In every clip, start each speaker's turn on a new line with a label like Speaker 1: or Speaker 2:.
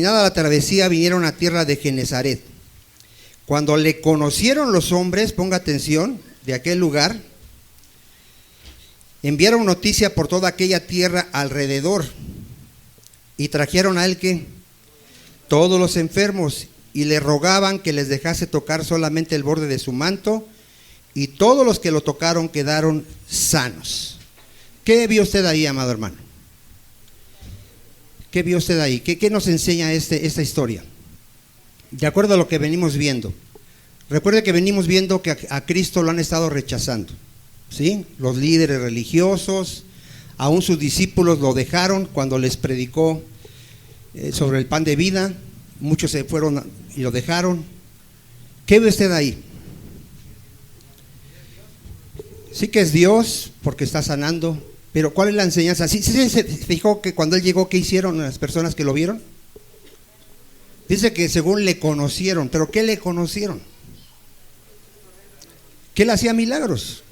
Speaker 1: terminada la travesía, vinieron a tierra de Genezaret. Cuando le conocieron los hombres, ponga atención, de aquel lugar, enviaron noticia por toda aquella tierra alrededor y trajeron a él que todos los enfermos y le rogaban que les dejase tocar solamente el borde de su manto, y todos los que lo tocaron quedaron sanos. ¿Qué vio usted ahí, amado hermano? ¿Qué vio usted ahí? ¿Qué nos enseña esta historia? De acuerdo a lo que venimos viendo. Recuerde que venimos viendo que a Cristo lo han estado rechazando, ¿sí? Los líderes religiosos, aún sus discípulos lo dejaron cuando les predicó sobre el pan de vida. Muchos se fueron y lo dejaron. ¿Qué ve usted ahí? Sí que es Dios porque está sanando, pero ¿cuál es la enseñanza? ¿Sí se fijó que cuando él llegó, qué hicieron las personas que lo vieron? Dice que según le conocieron, pero ¿qué le conocieron? Que él hacía milagros,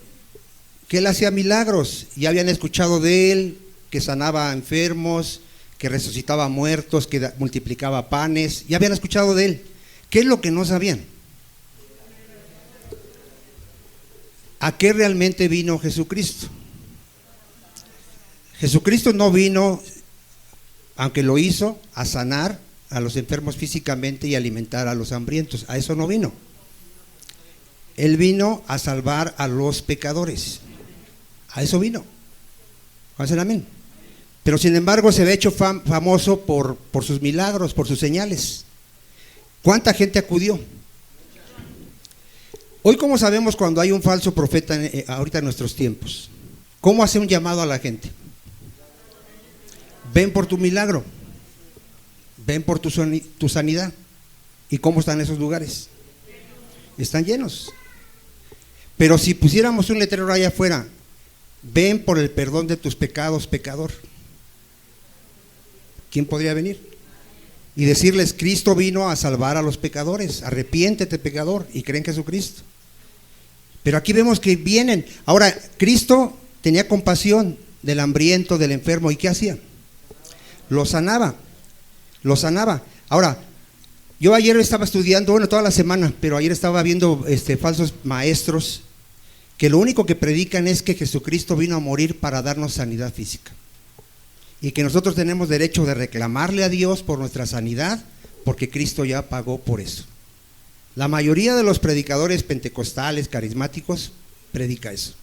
Speaker 1: que él hacía milagros, y habían escuchado de él, que sanaba enfermos, que resucitaba muertos, que multiplicaba panes, y habían escuchado de él. ¿Qué es lo que no sabían? ¿A qué realmente vino Jesucristo? Jesucristo no vino, aunque lo hizo, a sanar a los enfermos físicamente y alimentar a los hambrientos. A eso no vino. Él vino a salvar a los pecadores. A eso vino. ¿Hacen amén? Pero sin embargo se ve hecho famoso por sus milagros, por sus señales. ¿Cuánta gente acudió? Hoy, ¿cómo sabemos cuando hay un falso profeta ahorita en nuestros tiempos? ¿Cómo hace un llamado a la gente? Ven por tu milagro, ven por tu sanidad. ¿Y cómo están esos lugares? Están llenos. Pero si pusiéramos un letrero allá afuera, ven por el perdón de tus pecados, pecador, ¿quién podría venir? Y decirles, Cristo vino a salvar a los pecadores, arrepiéntete, pecador, y cree en Jesucristo. Pero aquí vemos que vienen. Ahora, Cristo tenía compasión del hambriento, del enfermo, ¿y qué hacía? Lo sanaba, lo sanaba. Ahora, yo ayer estaba estudiando, bueno, toda la semana, pero ayer estaba viendo falsos maestros que lo único que predican es que Jesucristo vino a morir para darnos sanidad física, y que nosotros tenemos derecho de reclamarle a Dios por nuestra sanidad, porque Cristo ya pagó por eso. La mayoría de los predicadores pentecostales, carismáticos, predica eso.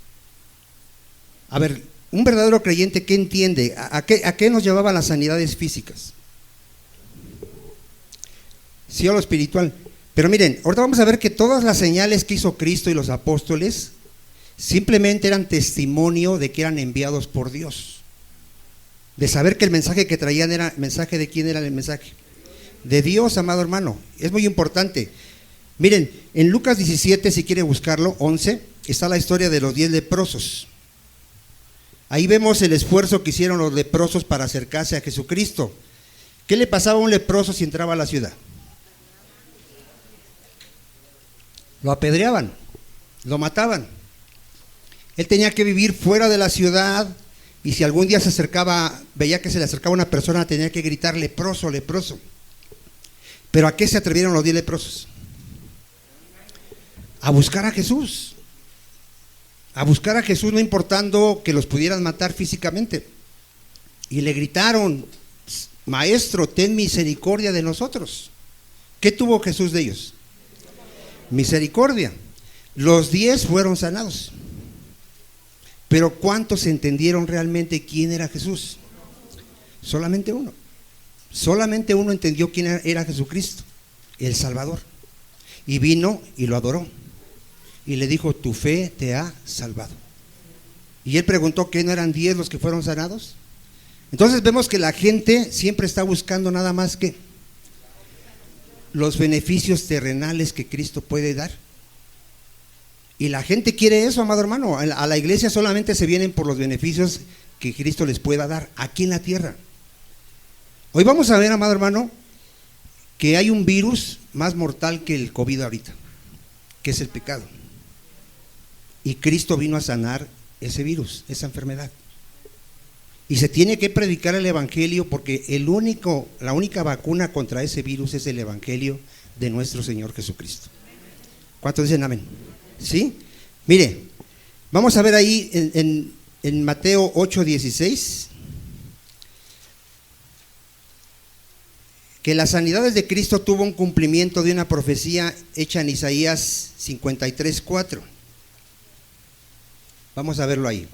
Speaker 1: A ver, un verdadero creyente, ¿qué entiende? ¿A qué nos llevaban las sanidades físicas? Sí, a lo espiritual. Pero miren, ahorita vamos a ver que todas las señales que hizo Cristo y los apóstoles simplemente eran testimonio de que eran enviados por Dios. De saber que el mensaje que traían era mensaje de quién era el mensaje. De Dios, amado hermano. Es muy importante. Miren, en Lucas 17, si quiere buscarlo, 11, está la historia de los 10 leprosos. Ahí vemos el esfuerzo que hicieron los leprosos para acercarse a Jesucristo. ¿Qué le pasaba a un leproso si entraba a la ciudad? Lo apedreaban, lo mataban. Él tenía que vivir fuera de la ciudad, y si algún día se acercaba, veía que se le acercaba una persona, tenía que gritar, leproso, leproso. ¿Pero a qué se atrevieron los 10 leprosos? A buscar a Jesús. A buscar a Jesús, no importando que los pudieran matar físicamente. Y le gritaron, Maestro, ten misericordia de nosotros. ¿Qué tuvo Jesús de ellos? Misericordia. Los 10 fueron sanados. Pero ¿cuántos entendieron realmente quién era Jesús? Solamente uno. Solamente uno entendió quién era Jesucristo, el Salvador. Y vino y lo adoró. Y le dijo, tu fe te ha salvado. Y él preguntó, ¿qué no eran 10 los que fueron sanados? Entonces vemos que la gente siempre está buscando nada más que los beneficios terrenales que Cristo puede dar. Y la gente quiere eso, amado hermano. A la iglesia solamente se vienen por los beneficios que Cristo les pueda dar aquí en la tierra. Hoy vamos a ver, amado hermano, que hay un virus más mortal que el COVID ahorita, que es el pecado. Y Cristo vino a sanar ese virus, esa enfermedad. Y se tiene que predicar el evangelio porque la única vacuna contra ese virus es el evangelio de nuestro Señor Jesucristo. ¿Cuántos dicen amén? ¿Sí? Mire, vamos a ver ahí en Mateo 8:16 que las sanidades de Cristo tuvo un cumplimiento de una profecía hecha en Isaías 53:4. Vamos a verlo ahí.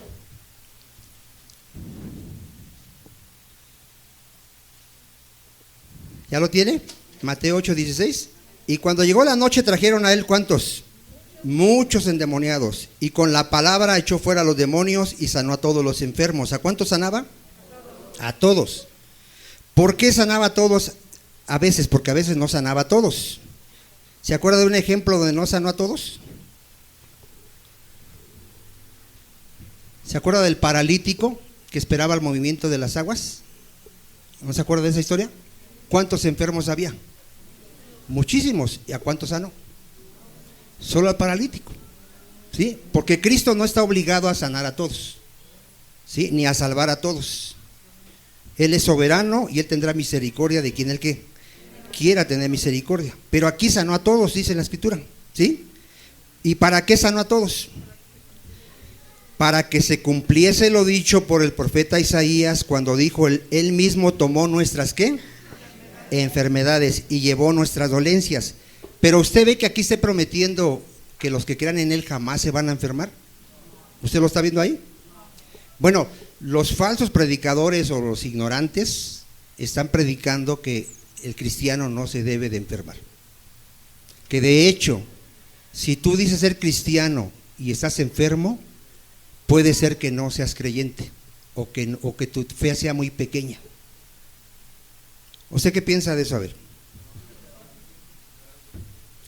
Speaker 1: ¿Ya lo tiene? Mateo 8:16. Y cuando llegó la noche trajeron a él, ¿cuántos? Muchos endemoniados. Y con la palabra echó fuera a los demonios y sanó a todos los enfermos. ¿A cuántos sanaba? A todos. ¿Por qué sanaba a todos? A veces, porque a veces no sanaba a todos. ¿Se acuerda de un ejemplo donde no sanó a todos? ¿Se acuerda del paralítico que esperaba el movimiento de las aguas? ¿No se acuerda de esa historia? ¿Cuántos enfermos había? Muchísimos. ¿Y a cuántos sanó? Solo al paralítico. ¿Sí? Porque Cristo no está obligado a sanar a todos, ¿sí? Ni a salvar a todos. Él es soberano y Él tendrá misericordia de quien Él que quiera tener misericordia. Pero aquí sanó a todos, dice la Escritura, ¿sí? ¿Y para qué sanó a todos? Para que se cumpliese lo dicho por el profeta Isaías cuando dijo, Él mismo tomó nuestras, ¿qué? Enfermedades y llevó nuestras dolencias. Pero usted ve que aquí está prometiendo que los que crean en Él jamás se van a enfermar. ¿Usted lo está viendo ahí? Bueno, los falsos predicadores o los ignorantes están predicando que el cristiano no se debe de enfermar. Que de hecho, si tú dices ser cristiano y estás enfermo, puede ser que no seas creyente o que tu fe sea muy pequeña. ¿Usted qué piensa de eso? A ver.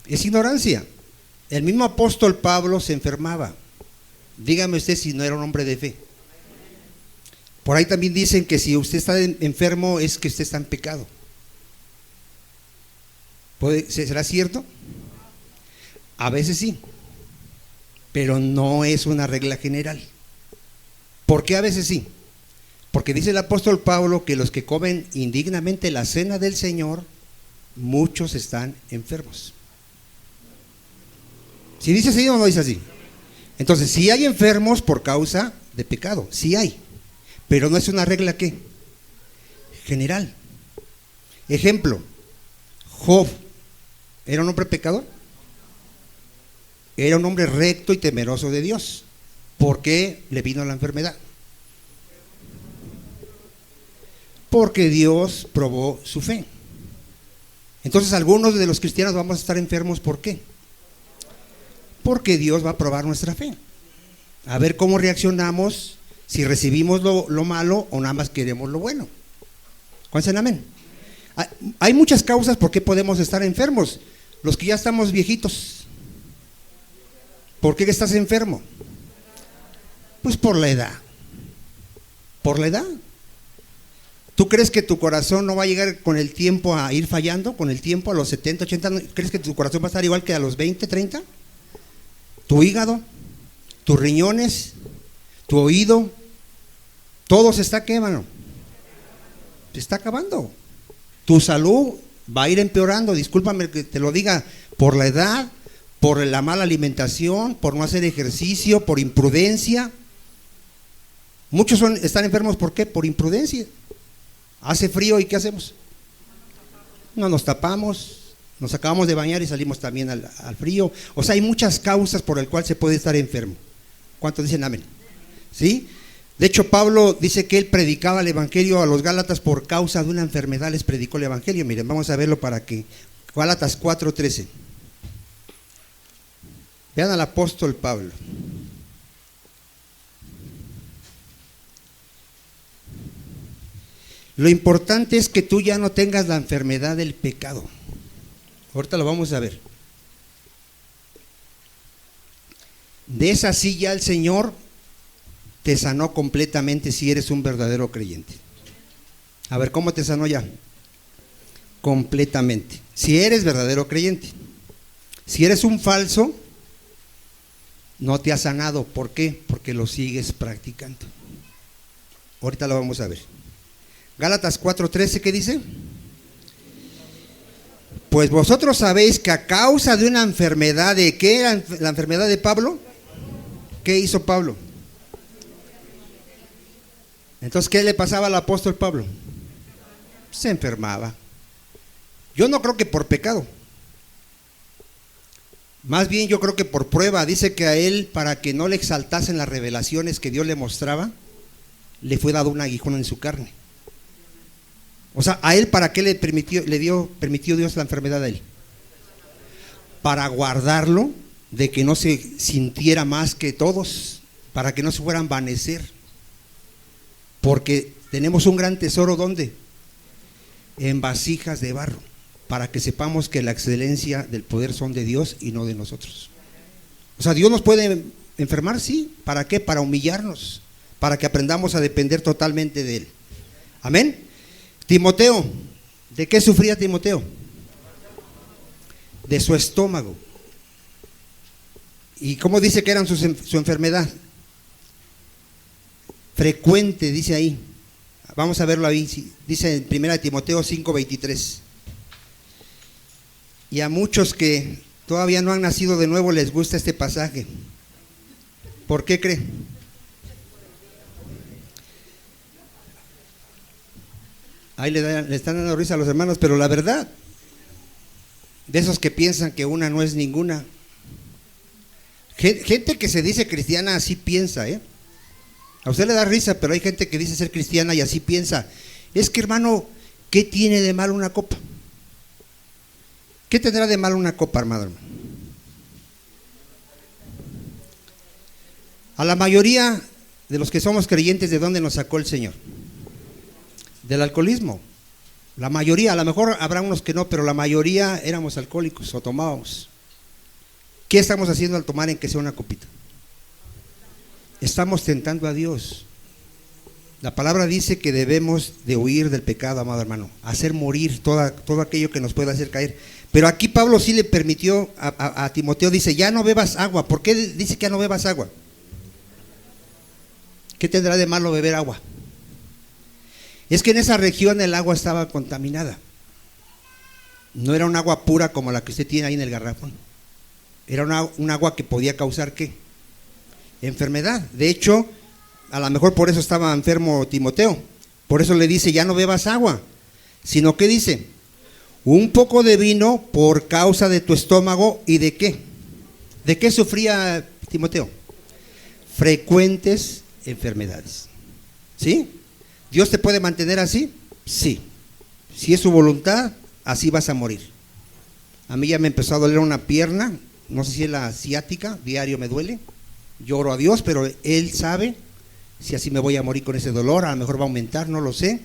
Speaker 1: Es ignorancia. El mismo apóstol Pablo se enfermaba. Dígame usted si no era un hombre de fe. Por ahí también dicen que si usted está enfermo es que usted está en pecado. ¿Será cierto? A veces sí, pero no es una regla general. ¿Por qué a veces sí? Porque dice el apóstol Pablo que los que comen indignamente la cena del Señor, muchos están enfermos. ¿Sí dice así o no dice así? Entonces, sí hay enfermos por causa de pecado, sí hay, pero no es una regla ¿qué? General. Ejemplo, Job, ¿era un hombre pecador? Era un hombre recto y temeroso de Dios. ¿Por qué le vino la enfermedad? Porque Dios probó su fe. Entonces algunos de los cristianos vamos a estar enfermos, ¿por qué? Porque Dios va a probar nuestra fe. A ver cómo reaccionamos, si recibimos lo malo o nada más queremos lo bueno. ¿Cuántos dicen amén? Hay muchas causas por qué podemos estar enfermos. Los que ya estamos viejitos, ¿por qué estás enfermo? Pues por la edad. Por la edad. ¿Tú crees que tu corazón no va a llegar con el tiempo a ir fallando? Con el tiempo, a los 70, 80, ¿crees que tu corazón va a estar igual que a los 20, 30? Tu hígado, tus riñones, tu oído, todo se está quemando. Se está acabando. Tu salud va a ir empeorando, discúlpame que te lo diga, por la edad, por la mala alimentación, por no hacer ejercicio, por imprudencia. Muchos están enfermos, ¿por qué? Por imprudencia. Hace frío y ¿qué hacemos? No nos tapamos, nos acabamos de bañar y salimos también al frío. O sea, hay muchas causas por las cuales se puede estar enfermo. ¿Cuántos dicen amén? ¿Sí? De hecho, Pablo dice que él predicaba el evangelio a los Gálatas por causa de una enfermedad, les predicó el evangelio. Miren, vamos a verlo para que. Gálatas 4:13. Vean al apóstol Pablo. Lo importante es que tú ya no tengas la enfermedad del pecado. Ahorita lo vamos a ver. De esa sí ya el Señor te sanó completamente si eres un verdadero creyente. A ver, ¿cómo te sanó ya? Completamente. Si eres verdadero creyente. Si eres un falso, no te ha sanado. ¿Por qué? Porque lo sigues practicando. Ahorita lo vamos a ver. Gálatas 4:13, ¿qué dice? Pues vosotros sabéis que a causa de una enfermedad, ¿de qué era la enfermedad de Pablo? ¿Qué hizo Pablo? Entonces, ¿qué le pasaba al apóstol Pablo? Se enfermaba. Yo no creo que por pecado. Más bien yo creo que por prueba. Dice que a él, para que no le exaltasen las revelaciones que Dios le mostraba, le fue dado un aguijón en su carne. O sea, a él, ¿para qué permitió Dios la enfermedad a él? Para guardarlo de que no se sintiera más que todos, para que no se fuera a envanecer. Porque tenemos un gran tesoro, ¿dónde? En vasijas de barro, para que sepamos que la excelencia del poder son de Dios y no de nosotros. O sea, Dios nos puede enfermar, sí. ¿Para qué? Para humillarnos, para que aprendamos a depender totalmente de Él. Amén. Timoteo, ¿de qué sufría Timoteo? De su estómago. ¿Y cómo dice que era su enfermedad? Frecuente, dice ahí. Vamos a verlo ahí. Dice en 1 Timoteo 5:23. Y a muchos que todavía no han nacido de nuevo les gusta este pasaje. ¿Por qué cree? Ahí le están dando risa a los hermanos, pero la verdad, de esos que piensan que una no es ninguna. Gente que se dice cristiana así piensa, ¿eh? A usted le da risa, pero hay gente que dice ser cristiana y así piensa. Es que, hermano, ¿qué tiene de malo una copa? ¿Qué tendrá de malo una copa, hermano? A la mayoría de los que somos creyentes, ¿de dónde nos sacó el Señor? Del alcoholismo. La mayoría, a lo mejor habrá unos que no, pero la mayoría éramos alcohólicos o tomábamos. ¿Qué estamos haciendo al tomar en que sea una copita? Estamos tentando a Dios. La palabra dice que debemos de huir del pecado, amado hermano, hacer morir todo aquello que nos pueda hacer caer. Pero aquí Pablo sí le permitió a Timoteo, dice, ya no bebas agua. ¿Por qué dice que ya no bebas agua? ¿Qué tendrá de malo beber agua? Es que en esa región el agua estaba contaminada. No era un agua pura como la que usted tiene ahí en el garrafón. Era un agua que podía causar ¿qué? Enfermedad. De hecho, a lo mejor por eso estaba enfermo Timoteo. Por eso le dice, ya no bebas agua. Sino que dice, un poco de vino por causa de tu estómago. ¿Y de qué? ¿De qué sufría Timoteo? Frecuentes enfermedades. ¿Sí? ¿Dios te puede mantener así? Sí. Si es su voluntad, así vas a morir. A mí ya me empezó a doler una pierna, no sé si es la ciática, diario me duele. Lloro a Dios, pero Él sabe si así me voy a morir con ese dolor. A lo mejor va a aumentar, no lo sé.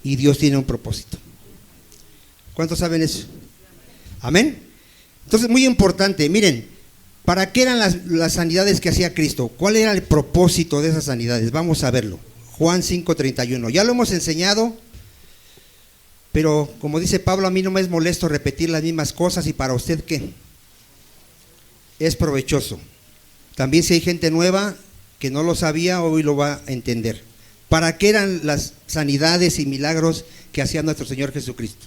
Speaker 1: Y Dios tiene un propósito. ¿Cuántos saben eso? Amén. Entonces, muy importante, miren, ¿para qué eran las sanidades que hacía Cristo? ¿Cuál era el propósito de esas sanidades? Vamos a verlo. Juan 5:31. Ya lo hemos enseñado, pero como dice Pablo, a mí no me es molesto repetir las mismas cosas. ¿Y para usted qué? Es provechoso. También si hay gente nueva que no lo sabía, hoy lo va a entender. ¿Para qué eran las sanidades y milagros que hacía nuestro Señor Jesucristo?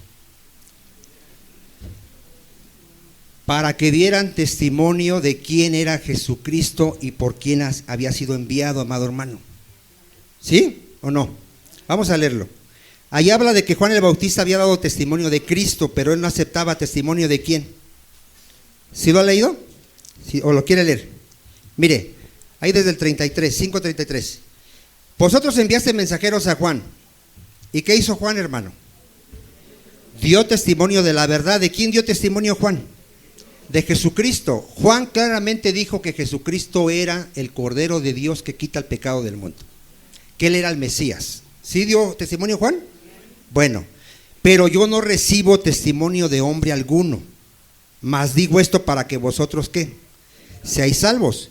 Speaker 1: Para que dieran testimonio de quién era Jesucristo y por quién había sido enviado, amado hermano. ¿Sí o no? Vamos a leerlo. Ahí habla de que Juan el Bautista había dado testimonio de Cristo, pero él no aceptaba testimonio de quién. ¿Sí lo ha leído? ¿Sí? ¿O lo quiere leer? Mire, ahí desde el 33, 5:33. Vosotros enviaste mensajeros a Juan. ¿Y qué hizo Juan, hermano? Dio testimonio de la verdad. ¿De quién dio testimonio Juan? De Jesucristo. Juan claramente dijo que Jesucristo era el Cordero de Dios que quita el pecado del mundo, que Él era el Mesías. ¿Sí dio testimonio Juan? Bueno, pero yo no recibo testimonio de hombre alguno, mas digo esto para que vosotros ¿qué? Seáis salvos.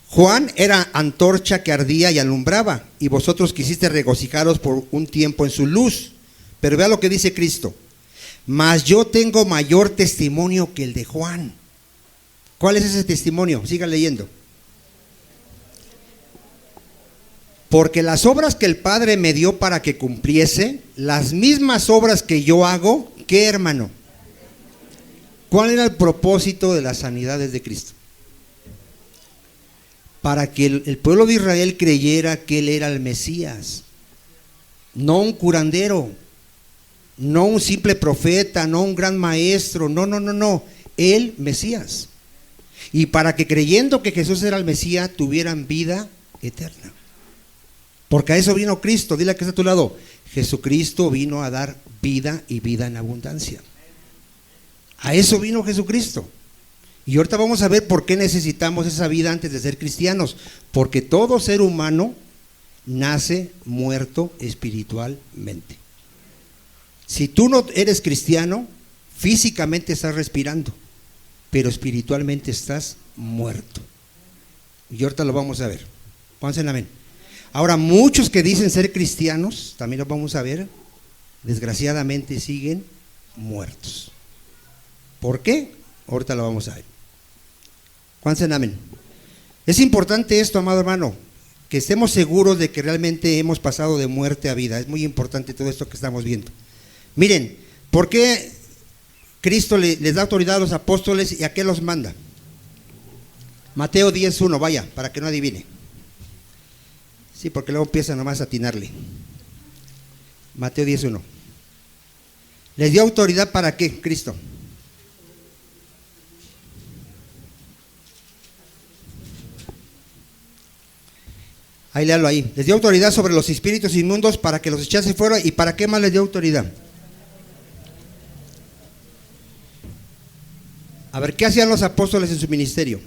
Speaker 1: Juan era antorcha que ardía y alumbraba, y vosotros quisiste regocijaros por un tiempo en su luz. Pero vea lo que dice Cristo. Mas yo tengo mayor testimonio que el de Juan. ¿Cuál es ese testimonio? Siga leyendo. Porque las obras que el Padre me dio para que cumpliese, las mismas obras que yo hago, ¿qué, hermano? ¿Cuál era el propósito de las sanidades de Cristo? Para que el pueblo de Israel creyera que Él era el Mesías, no un curandero, no un simple profeta, no un gran maestro, no, el Mesías. Y para que creyendo que Jesús era el Mesías, tuvieran vida eterna. Porque a eso vino Cristo. Dile a que está a tu lado: Jesucristo vino a dar vida y vida en abundancia. A eso vino Jesucristo. Y ahorita vamos a ver por qué necesitamos esa vida antes de ser cristianos. Porque todo ser humano nace muerto espiritualmente. Si tú no eres cristiano, físicamente estás respirando, pero espiritualmente estás muerto. Y ahorita lo vamos a ver. Pónganse en amén. Ahora, muchos que dicen ser cristianos, también lo vamos a ver, desgraciadamente siguen muertos. ¿Por qué? Ahorita lo vamos a ver. Pónganse en amén. Es importante esto, amado hermano, que estemos seguros de que realmente hemos pasado de muerte a vida. Es muy importante todo esto que estamos viendo. Miren, ¿por qué Cristo les da autoridad a los apóstoles y a qué los manda? Mateo 10:1, vaya, para que no adivine. Sí, porque luego empieza nomás a atinarle. Mateo 10:1. ¿Les dio autoridad para qué, Cristo? Ahí léalo ahí. Les dio autoridad sobre los espíritus inmundos para que los echase fuera. ¿Y para qué más les dio autoridad? A ver, ¿qué hacían los apóstoles en su ministerio?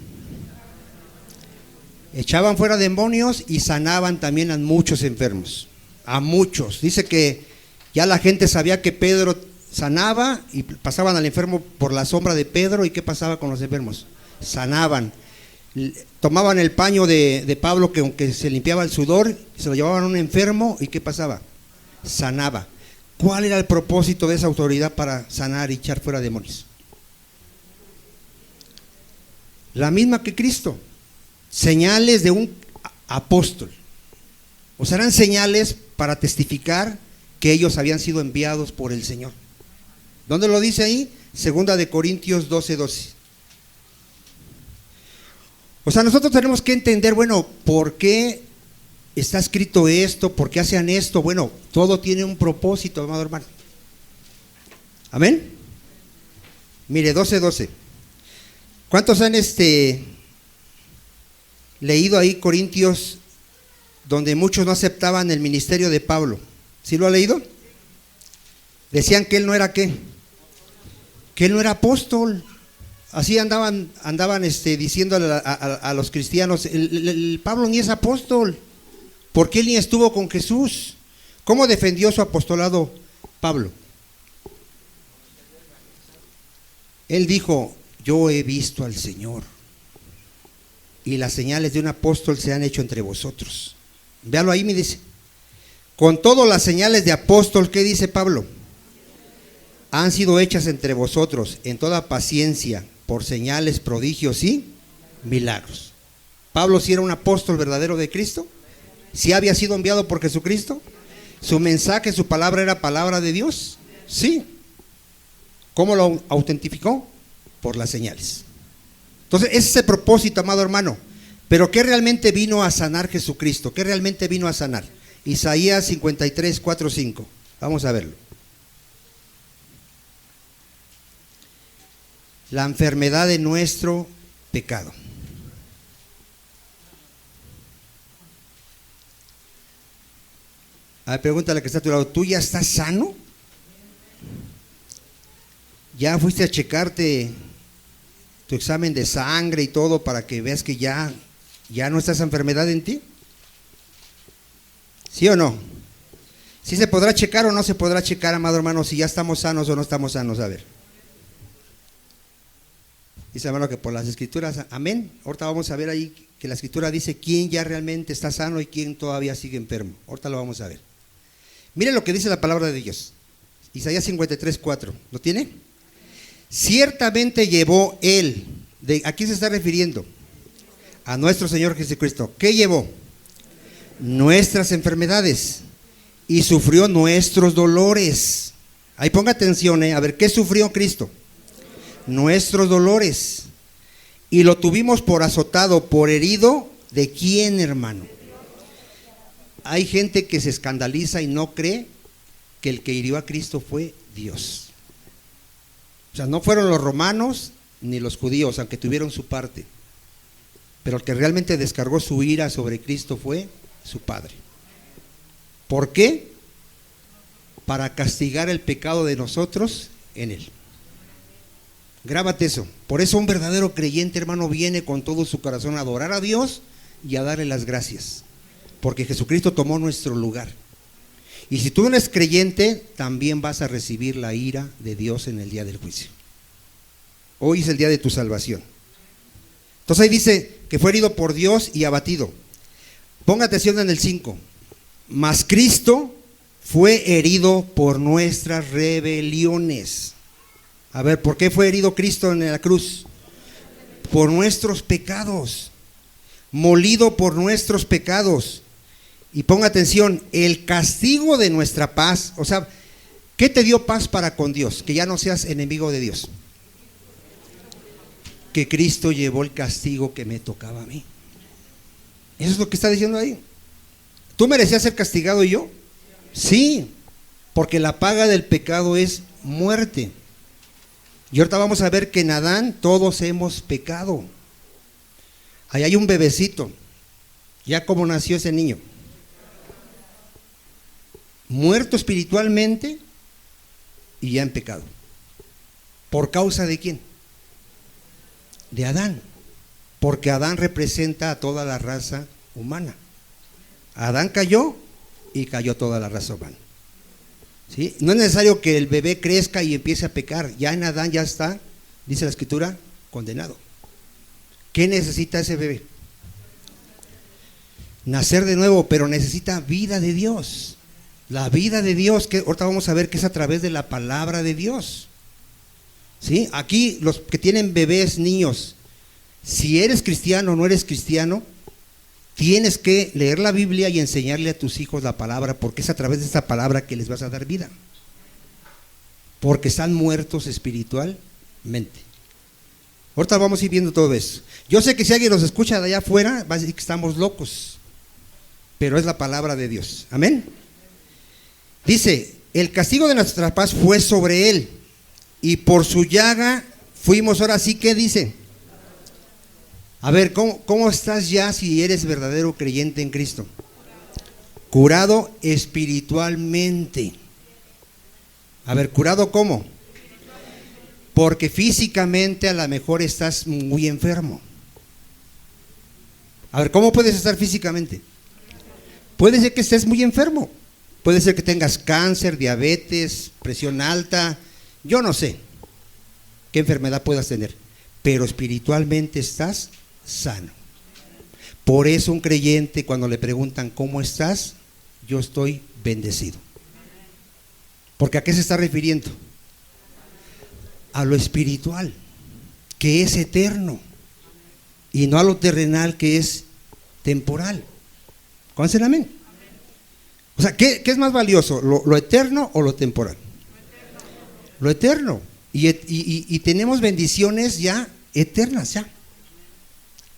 Speaker 1: Echaban fuera demonios y sanaban también a muchos enfermos. A muchos. Dice que ya la gente sabía que Pedro sanaba y pasaban al enfermo por la sombra de Pedro. ¿Y qué pasaba con los enfermos? Sanaban. Tomaban el paño de Pablo, que aunque se limpiaba el sudor, se lo llevaban a un enfermo. ¿Y qué pasaba? Sanaba. ¿Cuál era el propósito de esa autoridad para sanar y echar fuera demonios? La misma que Cristo. Señales de un apóstol. O sea, eran señales para testificar que ellos habían sido enviados por el Señor. ¿Dónde lo dice ahí? 2 Corintios 12:12. O sea, nosotros tenemos que entender, bueno, ¿por qué está escrito esto? ¿Por qué hacían esto? Bueno, todo tiene un propósito, amado hermano. ¿Amén? Mire, 12:12. ¿Cuántos han leído ahí Corintios, donde muchos no aceptaban el ministerio de Pablo? ¿Sí lo ha leído? Decían que él no era ¿qué? Que él no era apóstol. Así andaban diciéndole a los cristianos, el Pablo ni es apóstol, porque él ni estuvo con Jesús. ¿Cómo defendió su apostolado Pablo? Él dijo: yo he visto al Señor, y las señales de un apóstol se han hecho entre vosotros. Véalo ahí, me dice. Con todas las señales de apóstol, ¿qué dice Pablo? Han sido hechas entre vosotros en toda paciencia, por señales, prodigios y milagros. Pablo sí era un apóstol verdadero de Cristo. ¿Sí había sido enviado por Jesucristo? ¿Su mensaje, su palabra era palabra de Dios? Sí. ¿Cómo lo autentificó? Por las señales. Entonces, ese es el propósito, amado hermano. Pero ¿qué realmente vino a sanar Jesucristo? ¿Qué realmente vino a sanar? Isaías 53:4-5. Vamos a verlo. La enfermedad de nuestro pecado. A ver, pregúntale que está a tu lado: ¿tú ya estás sano? ¿Ya fuiste a checarte tu examen de sangre y todo para que veas que ya no está esa enfermedad en ti? ¿Sí o no? ¿Sí se podrá checar o no se podrá checar, amado hermano, si ya estamos sanos o no estamos sanos? A ver. Dice, hermano, que por las escrituras, amén. Ahorita vamos a ver ahí que la escritura dice quién ya realmente está sano y quién todavía sigue enfermo. Ahorita lo vamos a ver. Miren lo que dice la palabra de Dios. Isaías 53:4. ¿Lo tiene? Ciertamente llevó él. ¿A quién se está refiriendo? A nuestro Señor Jesucristo. ¿Qué llevó? nuestras enfermedades y sufrió nuestros dolores. Ahí ponga atención, a ver, ¿qué sufrió Cristo? Nuestros dolores. Y lo tuvimos por azotado, por herido. ¿De quién, hermano? Hay gente que se escandaliza y no cree que el que hirió a Cristo fue Dios. O sea, no fueron los romanos ni los judíos, aunque tuvieron su parte. Pero el que realmente descargó su ira sobre Cristo fue su Padre. ¿Por qué? Para castigar el pecado de nosotros en Él. Grábate eso. Por eso un verdadero creyente, hermano, viene con todo su corazón a adorar a Dios y a darle las gracias. Porque Jesucristo tomó nuestro lugar. Y si tú no eres creyente, también vas a recibir la ira de Dios en el día del juicio. Hoy es el día de tu salvación. Entonces ahí dice que fue herido por Dios y abatido. Ponga atención en el 5. Mas Cristo fue herido por nuestras rebeliones. A ver, ¿por qué fue herido Cristo en la cruz? Por nuestros pecados. Molido por nuestros pecados. Y ponga atención, el castigo de nuestra paz. O sea, ¿qué te dio paz para con Dios? Que ya no seas enemigo de Dios. Que Cristo llevó el castigo que me tocaba a mí. Eso es lo que está diciendo ahí. ¿Tú merecías ser castigado y yo? Sí, porque la paga del pecado es muerte. Y ahorita vamos a ver que en Adán todos hemos pecado. Ahí hay un bebecito. Ya como nació ese niño. Muerto espiritualmente y ya en pecado. ¿Por causa de quién? De Adán. Porque Adán representa a toda la raza humana. Adán cayó y cayó toda la raza humana. ¿Sí? No es necesario que el bebé crezca y empiece a pecar. Ya en Adán ya está, dice la Escritura, condenado. ¿Qué necesita ese bebé? Nacer de nuevo, pero necesita vida de Dios. La vida de Dios, que ahorita vamos a ver que es a través de la palabra de Dios. ¿Sí? Aquí los que tienen bebés, niños, si eres cristiano o no eres cristiano, tienes que leer la Biblia y enseñarle a tus hijos la palabra, porque es a través de esta palabra que les vas a dar vida. Porque están muertos espiritualmente. Ahorita vamos a ir viendo todo eso. Yo sé que si alguien nos escucha de allá afuera, va a decir que estamos locos, pero es la palabra de Dios. Amén. Dice, el castigo de nuestra paz fue sobre él, y por su llaga fuimos. Ahora sí, ¿qué dice? A ver, ¿cómo estás ya si eres verdadero creyente en Cristo? Curado espiritualmente. A ver, ¿curado cómo? Porque físicamente a lo mejor estás muy enfermo. A ver, ¿cómo puedes estar físicamente? Puede ser que estés muy enfermo. Puede ser que tengas cáncer, diabetes, presión alta. Yo no sé qué enfermedad puedas tener, pero espiritualmente estás sano. Por eso un creyente, cuando le preguntan ¿cómo estás? Yo estoy bendecido. ¿Porque a qué se está refiriendo? A lo espiritual, que es eterno, y no a lo terrenal, que es temporal. ¿Cuándo será amén? O sea, ¿qué es más valioso? ¿Lo eterno o lo temporal? Lo eterno. Y tenemos bendiciones ya eternas, ya.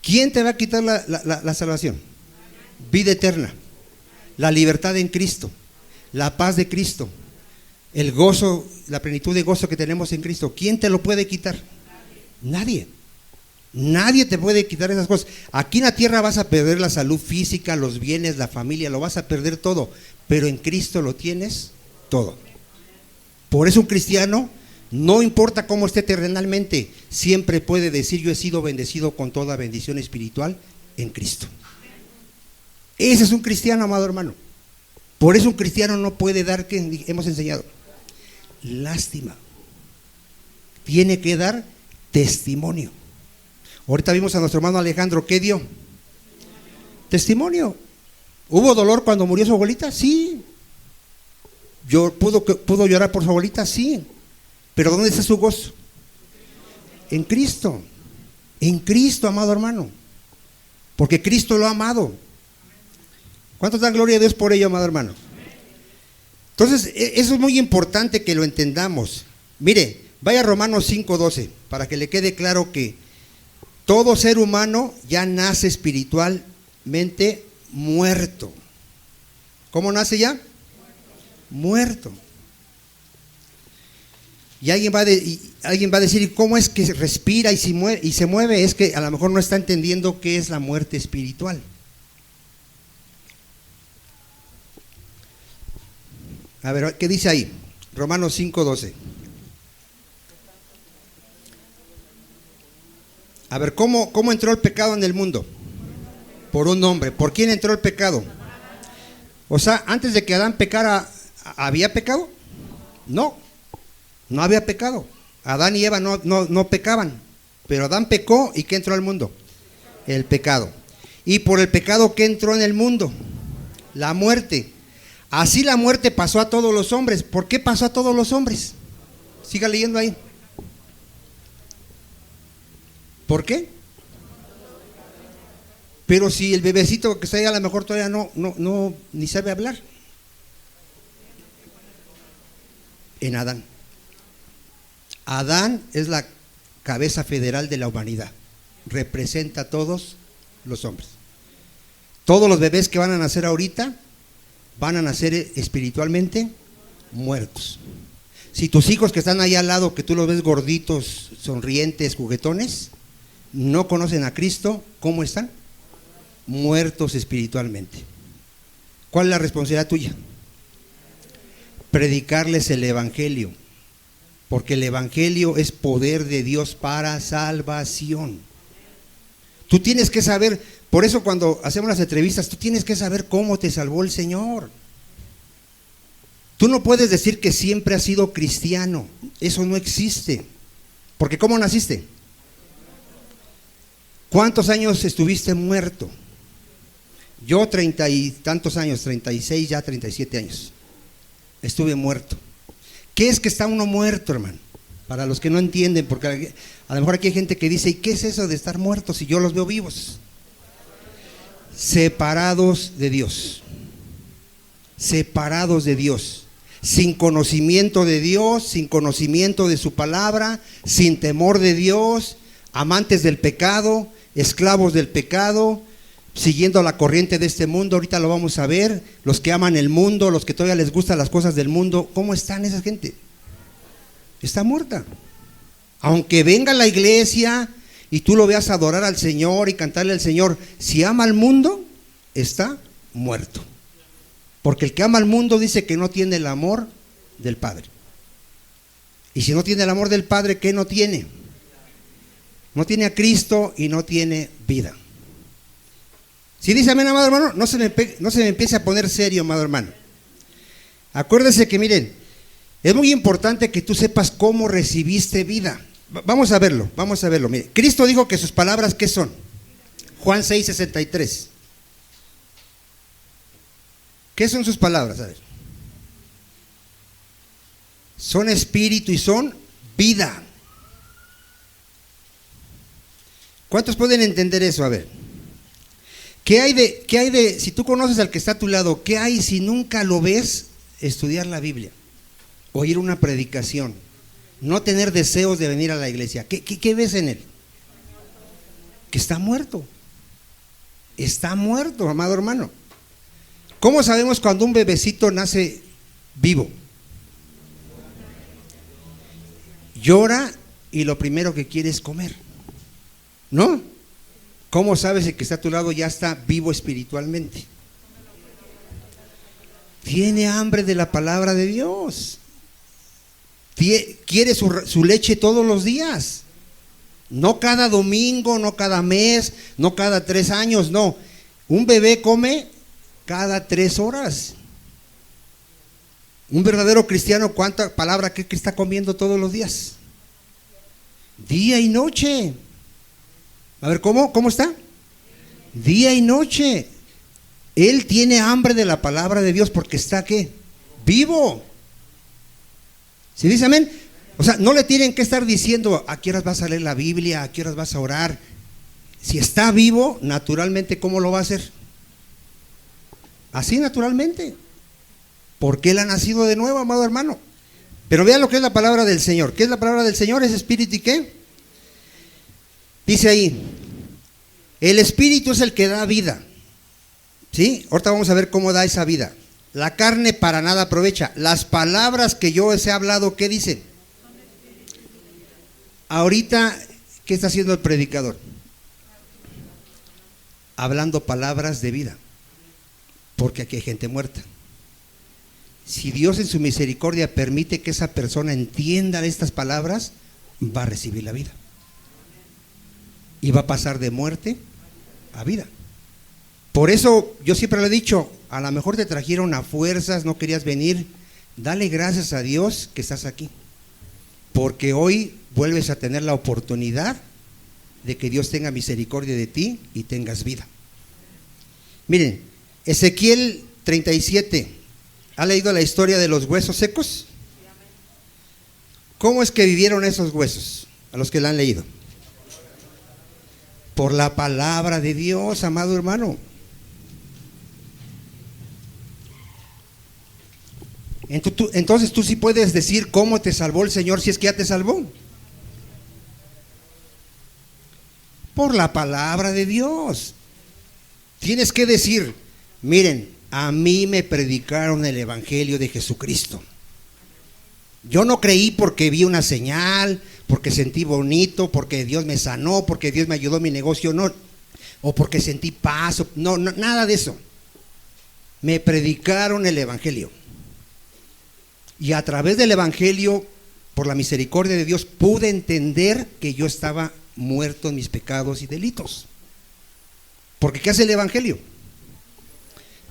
Speaker 1: ¿Quién te va a quitar la salvación? Vida eterna, la libertad en Cristo, la paz de Cristo, el gozo, la plenitud de gozo que tenemos en Cristo. ¿Quién te lo puede quitar? Nadie. Nadie te puede quitar esas cosas. Aquí en la tierra vas a perder la salud física, los bienes, la familia, lo vas a perder todo, pero en Cristo lo tienes todo. Por eso un cristiano, no importa cómo esté terrenalmente, siempre puede decir: yo he sido bendecido con toda bendición espiritual en Cristo. Ese es un cristiano, amado hermano. Por eso un cristiano no puede dar, que hemos enseñado, lástima. Tiene que dar testimonio. Ahorita vimos a nuestro hermano Alejandro, ¿qué dio? Testimonio. ¿Hubo dolor cuando murió su abuelita? Sí. ¿Pudo llorar por su abuelita? Sí. Pero ¿dónde está su gozo? En Cristo. En Cristo, amado hermano. Porque Cristo lo ha amado. ¿Cuántos dan gloria a Dios por ello, amado hermano? Entonces, eso es muy importante que lo entendamos. Mire, vaya a Romanos 5:12, para que le quede claro que todo ser humano ya nace espiritualmente muerto. ¿Cómo nace ya? Muerto. Y alguien va a decir, ¿cómo es que respira y se mueve? Es que a lo mejor no está entendiendo qué es la muerte espiritual. A ver, ¿qué dice ahí? Romanos 5:12. A ver, ¿cómo entró el pecado en el mundo? Por un hombre. ¿Por quién entró el pecado? O sea, antes de que Adán pecara, ¿había pecado? No había pecado. Adán y Eva no pecaban. Pero Adán pecó, ¿y qué entró al mundo? El pecado. Y por el pecado, ¿qué entró en el mundo? La muerte. Así la muerte pasó a todos los hombres. ¿Por qué pasó a todos los hombres? Siga leyendo ahí. ¿Por qué? Pero si el bebecito que está ahí a lo mejor todavía no ni sabe hablar. En Adán. Adán es la cabeza federal de la humanidad. Representa a todos los hombres. Todos los bebés que van a nacer ahorita van a nacer espiritualmente muertos. Si tus hijos que están ahí al lado, que tú los ves gorditos, sonrientes, juguetones, no conocen a Cristo, ¿cómo están? Muertos espiritualmente. ¿Cuál es la responsabilidad tuya? Predicarles el evangelio, porque el evangelio es poder de Dios para salvación. Tú tienes que saber, por eso cuando hacemos las entrevistas, tú tienes que saber cómo te salvó el Señor. Tú no puedes decir que siempre has sido cristiano, eso no existe, porque ¿cómo naciste? ¿Cuántos años estuviste muerto? Yo 30 y tantos años, 36, ya 37 años, estuve muerto. ¿Qué es que está uno muerto, hermano? Para los que no entienden, porque a lo mejor aquí hay gente que dice, ¿y qué es eso de estar muertos si yo los veo vivos? Separados de Dios, separados de Dios, sin conocimiento de Dios, sin conocimiento de su palabra, sin temor de Dios, amantes del pecado, esclavos del pecado, siguiendo la corriente de este mundo. Ahorita lo vamos a ver, los que aman el mundo, los que todavía les gustan las cosas del mundo. ¿Cómo están esa gente? Está muerta. Aunque venga a la iglesia y tú lo veas adorar al Señor y cantarle al Señor, si ama al mundo, está muerto. Porque el que ama al mundo dice que no tiene el amor del Padre. Y si no tiene el amor del Padre, ¿qué no tiene? No tiene a Cristo y no tiene vida. Si dice amén, amado hermano, no se me empiece a poner serio, amado hermano. Acuérdese que, miren, es muy importante que tú sepas cómo recibiste vida. Vamos a verlo. Mire, Cristo dijo que sus palabras, ¿qué son? Juan 6:63. ¿Qué son sus palabras? A ver. Son espíritu y son vida. ¿Cuántos pueden entender eso? A ver. ¿Qué hay de, si tú conoces al que está a tu lado, qué hay si nunca lo ves estudiar la Biblia? Oír una predicación, no tener deseos de venir a la iglesia. ¿Qué ves en él? Que está muerto. Está muerto, amado hermano. ¿Cómo sabemos cuando un bebecito nace vivo? Llora y lo primero que quiere es comer, ¿no? ¿Cómo sabes que el que está a tu lado ya está vivo espiritualmente? Tiene hambre de la palabra de Dios. Quiere su leche todos los días. No cada domingo, no cada mes, no cada 3 años, no. Un bebé come cada 3 horas. Un verdadero cristiano, ¿cuánta palabra cree que está comiendo todos los días? Día y noche. A ver, ¿cómo está? Día y noche. Él tiene hambre de la palabra de Dios porque está, ¿qué? Vivo. ¿Sí dice amén? O sea, no le tienen que estar diciendo a qué horas vas a leer la Biblia, a qué horas vas a orar. Si está vivo, naturalmente, ¿cómo lo va a hacer? así naturalmente, porque él ha nacido de nuevo, amado hermano. Pero vean lo que es la palabra del Señor. ¿Qué es la palabra del Señor? Es espíritu y ¿qué? Dice ahí, el espíritu es el que da vida. ¿Sí? Ahorita vamos a ver cómo da esa vida. La carne para nada aprovecha. Las palabras que yo os he hablado, ¿qué dicen? Ahorita, ¿qué está haciendo el predicador? Hablando palabras de vida, porque aquí hay gente muerta. Si Dios en su misericordia permite que esa persona entienda estas palabras, va a recibir la vida y va a pasar de muerte a vida. Por eso yo siempre le he dicho, a lo mejor te trajeron a fuerzas, no querías venir, dale gracias a Dios que estás aquí, porque hoy vuelves a tener la oportunidad de que Dios tenga misericordia de ti y tengas vida. Miren, Ezequiel 37, ¿ha leído la historia de los huesos secos? ¿Cómo es que vivieron esos huesos? A los que la han leído. Por la palabra de Dios, amado hermano. Entonces tú sí puedes decir cómo te salvó el Señor si es que ya te salvó. Por la palabra de Dios. Tienes que decir, miren, a mí me predicaron el evangelio de Jesucristo. Yo no creí porque vi una señal, porque sentí bonito, porque Dios me sanó, porque Dios me ayudó en mi negocio, no, o porque sentí paz, no, nada de eso. Me predicaron el evangelio. Y a través del evangelio, por la misericordia de Dios, pude entender que yo estaba muerto en mis pecados y delitos. Porque ¿qué hace el evangelio?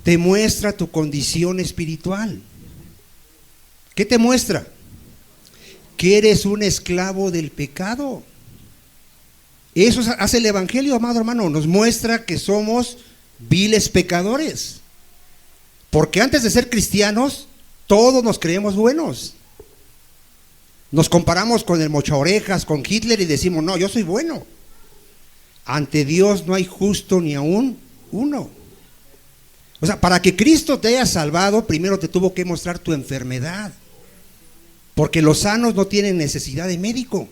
Speaker 1: Te muestra tu condición espiritual. ¿Qué te muestra? Que eres un esclavo del pecado. Eso hace el evangelio, amado hermano. Nos muestra que somos viles pecadores. Porque antes de ser cristianos, todos nos creemos buenos. Nos comparamos con el mocha orejas, con Hitler y decimos, no, yo soy bueno. Ante Dios no hay justo ni aún uno. O sea, para que Cristo te haya salvado, primero te tuvo que mostrar tu enfermedad. Porque los sanos no tienen necesidad de médico.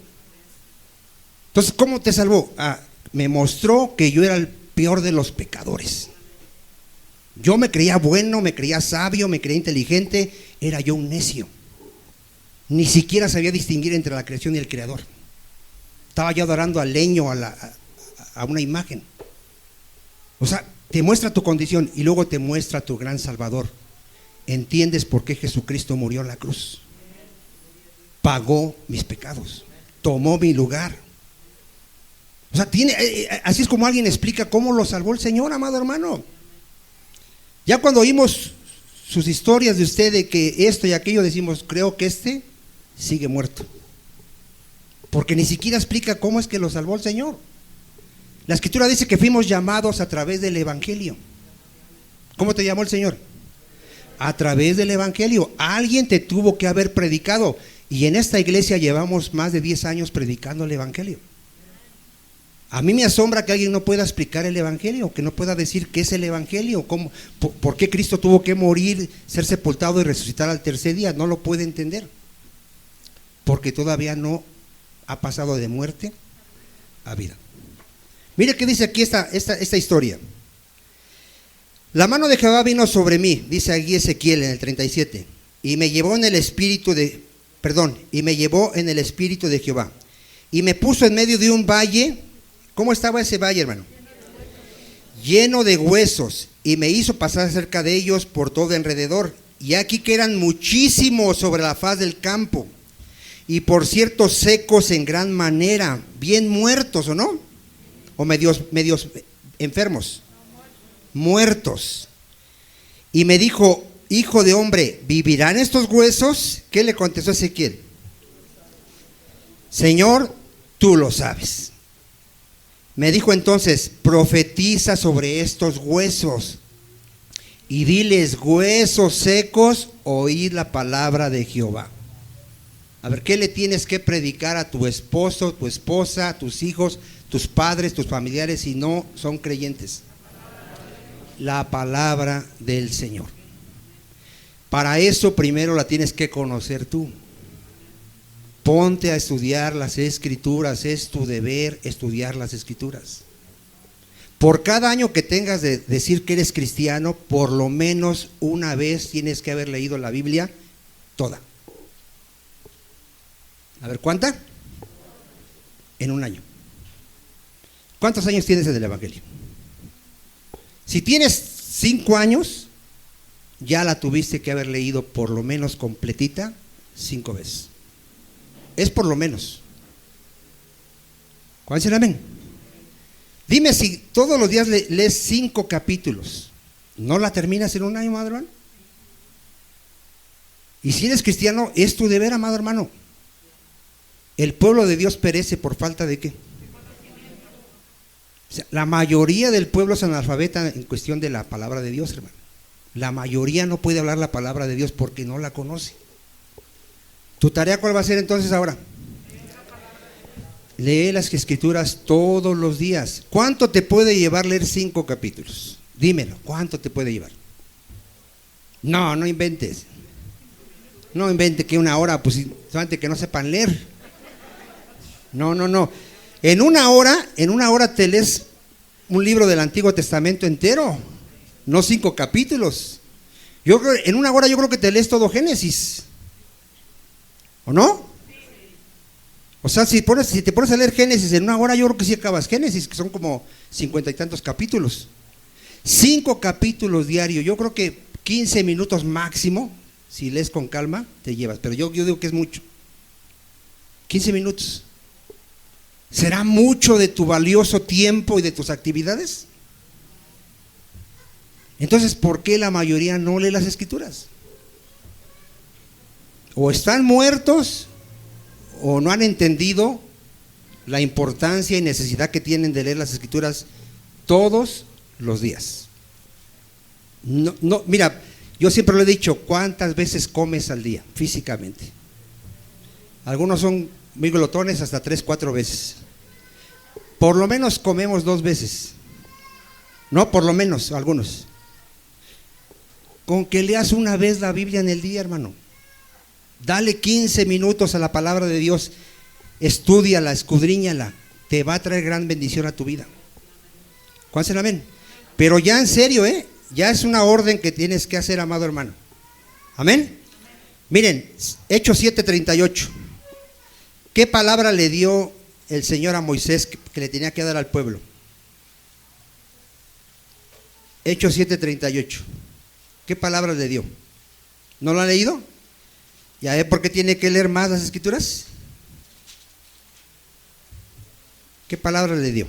Speaker 1: Entonces, ¿cómo te salvó? Me mostró que yo era el peor de los pecadores. Yo me creía bueno, me creía sabio, me creía inteligente, era yo un necio. Ni siquiera sabía distinguir entre la creación y el creador. Estaba yo adorando al leño, a una imagen. O sea, te muestra tu condición y luego te muestra tu gran Salvador. ¿Entiendes por qué Jesucristo murió en la cruz? Pagó mis pecados, tomó mi lugar. O sea, así es como alguien explica cómo lo salvó el Señor, amado hermano. Ya cuando oímos sus historias de usted de que esto y aquello, decimos, creo que este sigue muerto. Porque ni siquiera explica cómo es que lo salvó el Señor. La Escritura dice que fuimos llamados a través del evangelio. ¿Cómo te llamó el Señor? A través del evangelio. Alguien te tuvo que haber predicado. Y en esta iglesia llevamos más de 10 años predicando el evangelio. A mí me asombra que alguien no pueda explicar el evangelio, que no pueda decir qué es el evangelio, por qué Cristo tuvo que morir, ser sepultado y resucitar al tercer día. No lo puede entender, porque todavía no ha pasado de muerte a vida. Mire qué dice aquí esta historia. La mano de Jehová vino sobre mí, dice aquí Ezequiel en el 37, y me llevó en el espíritu de Jehová, y me puso en medio de un valle. ¿Cómo estaba ese valle, hermano? Lleno de huesos, y me hizo pasar cerca de ellos por todo alrededor, y aquí que eran muchísimos sobre la faz del campo, y por cierto secos en gran manera, bien muertos, ¿o no? O medios enfermos, muertos. Y me dijo, hijo de hombre, ¿vivirán estos huesos? ¿Qué le contestó Ezequiel? Señor, tú lo sabes. Me dijo entonces, profetiza sobre estos huesos y diles, huesos secos, oíd la palabra de Jehová. A ver, ¿qué le tienes que predicar a tu esposo, tu esposa, a tus hijos, tus padres, tus familiares si no son creyentes? la palabra del Señor. Para eso primero la tienes que conocer tú. Ponte a estudiar las Escrituras, es tu deber estudiar las Escrituras. Por cada año que tengas de decir que eres cristiano, por lo menos una vez tienes que haber leído la Biblia toda. A ver, ¿cuánta? En un año. ¿Cuántos años tienes en el Evangelio? Si tienes 5 años, ya la tuviste que haber leído por lo menos completita 5 veces. Es por lo menos. ¿Cuál es el amén? Dime si todos los días lees 5 capítulos, ¿no la terminas en un año, amado hermano? Y si eres cristiano, es tu deber, amado hermano. El pueblo de Dios perece por falta de ¿qué? O sea, la mayoría del pueblo es analfabeta en cuestión de la palabra de Dios, hermano. La mayoría no puede hablar la palabra de Dios porque no la conoce. ¿Tu tarea cuál va a ser entonces ahora? Lee las Escrituras todos los días. ¿Cuánto te puede llevar leer 5 capítulos? Dímelo, ¿cuánto te puede llevar? No, no inventes. No inventes que una hora, pues solamente que no sepan leer. No. En una hora te lees un libro del Antiguo Testamento entero, no 5 capítulos. En una hora yo creo que te lees todo Génesis. ¿O no? O sea, si te pones a leer Génesis en una hora, yo creo que sí acabas Génesis, que son como 50 y tantos capítulos. 5 capítulos diarios, yo creo que 15 minutos máximo, si lees con calma, te llevas. Pero yo digo que es mucho. 15 minutos. ¿Será mucho de tu valioso tiempo y de tus actividades? Entonces, ¿por qué la mayoría no lee las Escrituras? O están muertos, o no han entendido la importancia y necesidad que tienen de leer las Escrituras todos los días. No, mira, yo siempre lo he dicho, ¿cuántas veces comes al día físicamente? Algunos son muy glotones, hasta 3, 4 veces. Por lo menos comemos 2 veces. No, por lo menos, algunos. Con que leas una vez la Biblia en el día, hermano. Dale 15 minutos a la palabra de Dios. Estúdiala, escudriñala. Te va a traer gran bendición a tu vida. ¿Cuál es el amén? Pero ya en serio, ya es una orden que tienes que hacer, amado hermano. Amén. Miren, Hechos 7:38. ¿Qué palabra le dio el Señor a Moisés que le tenía que dar al pueblo? Hechos 7:38. ¿Qué palabra le dio? ¿No lo ha leído? ¿Y a ver por qué tiene que leer más las Escrituras? ¿Qué palabra le dio?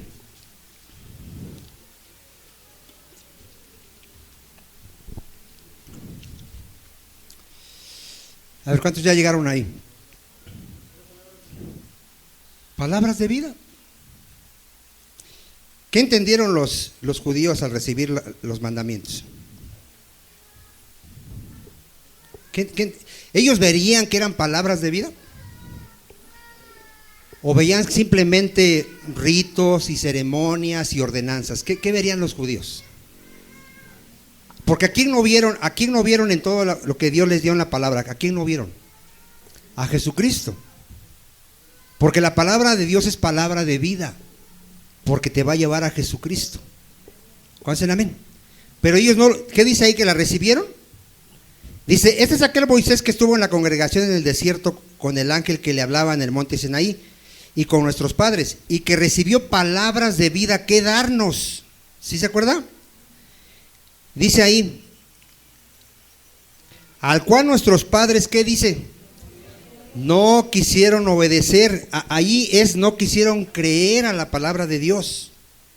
Speaker 1: A ver, ¿cuántos ya llegaron ahí? Palabras de vida. ¿Qué entendieron los judíos al recibir los mandamientos? ¿Ellos verían que eran palabras de vida? ¿O veían simplemente ritos y ceremonias y ordenanzas? ¿Qué verían los judíos? Porque ¿a quién no vieron en todo lo que Dios les dio en la palabra? ¿A quién no vieron? A Jesucristo. Porque la palabra de Dios es palabra de vida, porque te va a llevar a Jesucristo. ¿Cuál es el amén? Pero ellos no, ¿qué dice ahí que la recibieron? Dice, este es aquel Moisés que estuvo en la congregación en el desierto con el ángel que le hablaba en el monte Sinaí y con nuestros padres, y que recibió palabras de vida que darnos. ¿Sí se acuerda? Dice ahí, al cual nuestros padres, ¿qué dice? No quisieron obedecer. Ahí es, no quisieron creer a la palabra de Dios.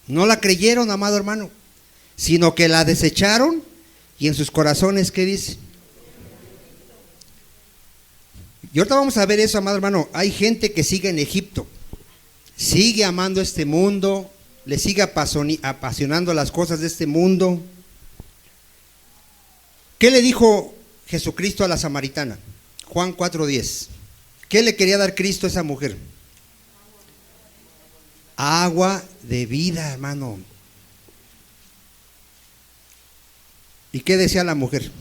Speaker 1: No la creyeron, amado hermano, sino que la desecharon. Y en sus corazones, ¿qué dice? Y ahorita vamos a ver eso, amado hermano. Hay gente que sigue en Egipto, sigue amando este mundo, le sigue apasionando las cosas de este mundo. ¿Qué le dijo Jesucristo a la samaritana? Juan 4:10. ¿Qué le quería dar Cristo a esa mujer? Agua de vida, hermano. ¿Y qué decía la mujer?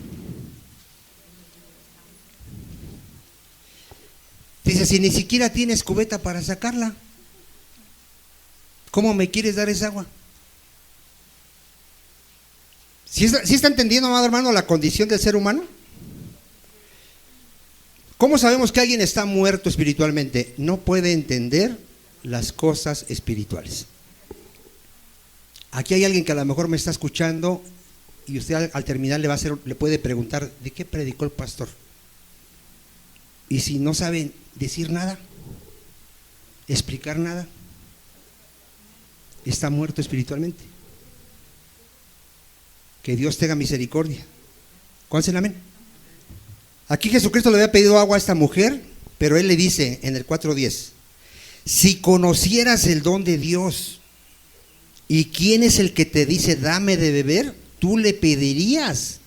Speaker 1: Dice, si ni siquiera tienes cubeta para sacarla, ¿cómo me quieres dar esa agua? ¿Sí está entendiendo, amado hermano, la condición del ser humano? ¿Cómo sabemos que alguien está muerto espiritualmente? No puede entender las cosas espirituales. Aquí hay alguien que a lo mejor me está escuchando y usted al terminar le puede preguntar, ¿de qué predicó el pastor? Y si no sabe decir nada, explicar nada, está muerto espiritualmente. Que Dios tenga misericordia. ¿Cuántos en amén? Aquí Jesucristo le había pedido agua a esta mujer, pero Él le dice en el 4:10, si conocieras el don de Dios y quién es el que te dice dame de beber, tú le pedirías.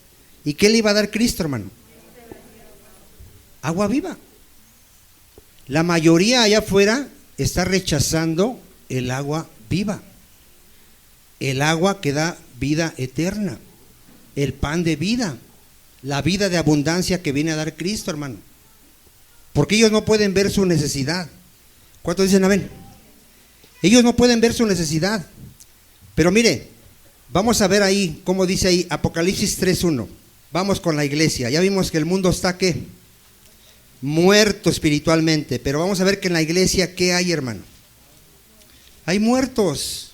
Speaker 1: ¿Y qué le iba a dar Cristo, hermano? Agua viva. La mayoría allá afuera está rechazando el agua viva, el agua que da vida eterna, el pan de vida, la vida de abundancia que viene a dar Cristo, hermano. Porque ellos no pueden ver su necesidad. ¿Cuántos dicen amén? Ellos no pueden ver su necesidad. Pero mire, vamos a ver ahí, cómo dice ahí, Apocalipsis 3:1. Vamos con la iglesia. Ya vimos que el mundo está, ¿qué? Muerto espiritualmente. Pero vamos a ver que en la iglesia, ¿qué hay, hermano? Hay muertos.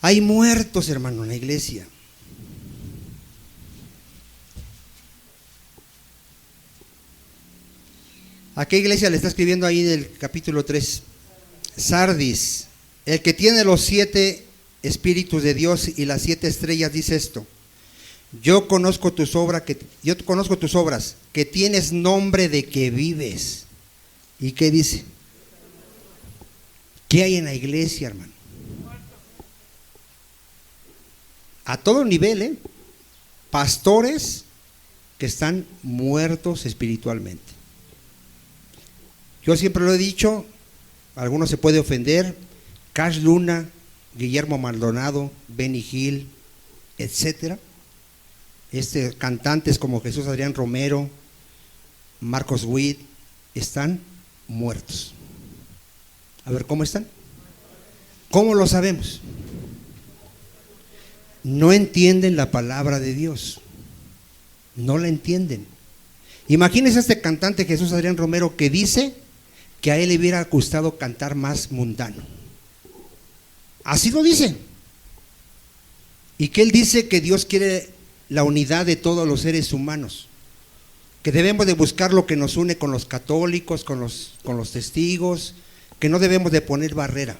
Speaker 1: Hay muertos, hermano, en la iglesia. ¿A qué iglesia le está escribiendo ahí en el capítulo 3? Sardis, el que tiene los 7 espíritus de Dios y las 7 estrellas dice esto: yo conozco tus obras, que tienes nombre de que vives. ¿Y qué dice? ¿Qué hay en la iglesia, hermano? A todo nivel, pastores que están muertos espiritualmente. Yo siempre lo he dicho, algunos se puede ofender, Cash Luna, Guillermo Maldonado, Benny Hill, etcétera. Cantantes como Jesús Adrián Romero, Marcos Witt, están muertos. A ver, ¿cómo están? ¿Cómo lo sabemos? No entienden la palabra de Dios. No la entienden. Imagínense este cantante Jesús Adrián Romero que dice que a él le hubiera gustado cantar más mundano. Así lo dice. Y que él dice que Dios quiere la unidad de todos los seres humanos, que debemos de buscar lo que nos une con los católicos, con los testigos, que no debemos de poner barrera.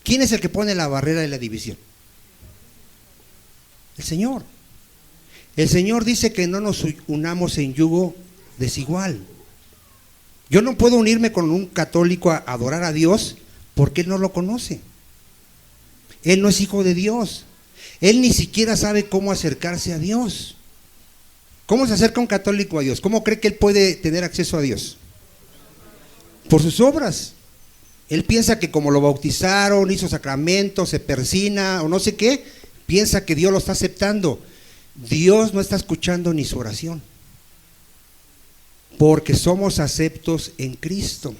Speaker 1: ¿Quién es el que pone la barrera de la división? El Señor. El Señor dice que no nos unamos en yugo desigual. Yo no puedo unirme con un católico a adorar a Dios porque él no lo conoce. Él no es hijo de Dios. Él ni siquiera sabe cómo acercarse a Dios. ¿Cómo se acerca un católico a Dios? ¿Cómo cree que él puede tener acceso a Dios? Por sus obras. Él piensa que como lo bautizaron, hizo sacramentos, se persina o no sé qué, piensa que Dios lo está aceptando. Dios no está escuchando ni su oración. Porque somos aceptos en Cristo.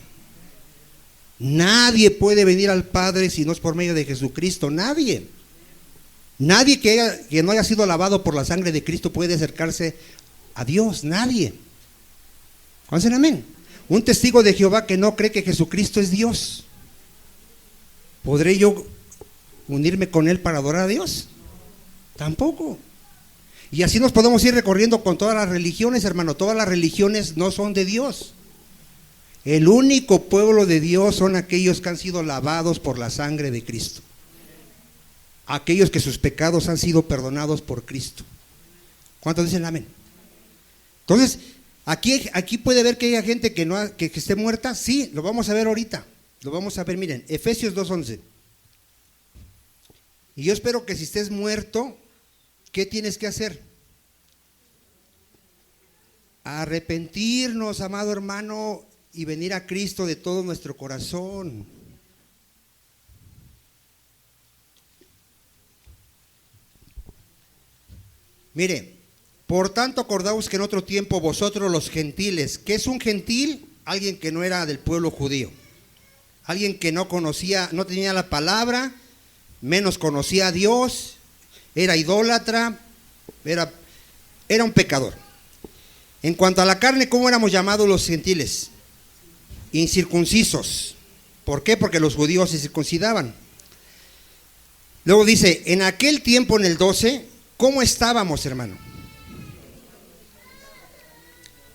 Speaker 1: Nadie puede venir al Padre si no es por medio de Jesucristo. Nadie. Nadie que no haya sido lavado por la sangre de Cristo puede acercarse a Dios. Nadie. ¿Cuántos dicen amén? Un testigo de Jehová que no cree que Jesucristo es Dios, ¿podré yo unirme con él para adorar a Dios? Tampoco. Y así nos podemos ir recorriendo con todas las religiones, hermano. Todas las religiones no son de Dios. El único pueblo de Dios son aquellos que han sido lavados por la sangre de Cristo. Aquellos que sus pecados han sido perdonados por Cristo. ¿Cuántos dicen amén? Entonces, aquí puede ver que haya gente que esté muerta. Sí, lo vamos a ver ahorita. Lo vamos a ver, miren, Efesios 2:11. Y yo espero que si estés muerto, ¿qué tienes que hacer? Arrepentirnos, amado hermano, y venir a Cristo de todo nuestro corazón. Mire, por tanto acordaos que en otro tiempo vosotros los gentiles, ¿qué es un gentil? Alguien que no era del pueblo judío, alguien que no conocía, no tenía la palabra, menos conocía a Dios, era idólatra, era un pecador. En cuanto a la carne, ¿cómo éramos llamados los gentiles? Incircuncisos. ¿Por qué? Porque los judíos se circuncidaban. Luego dice, en aquel tiempo, en el 12, ¿cómo estábamos, hermano?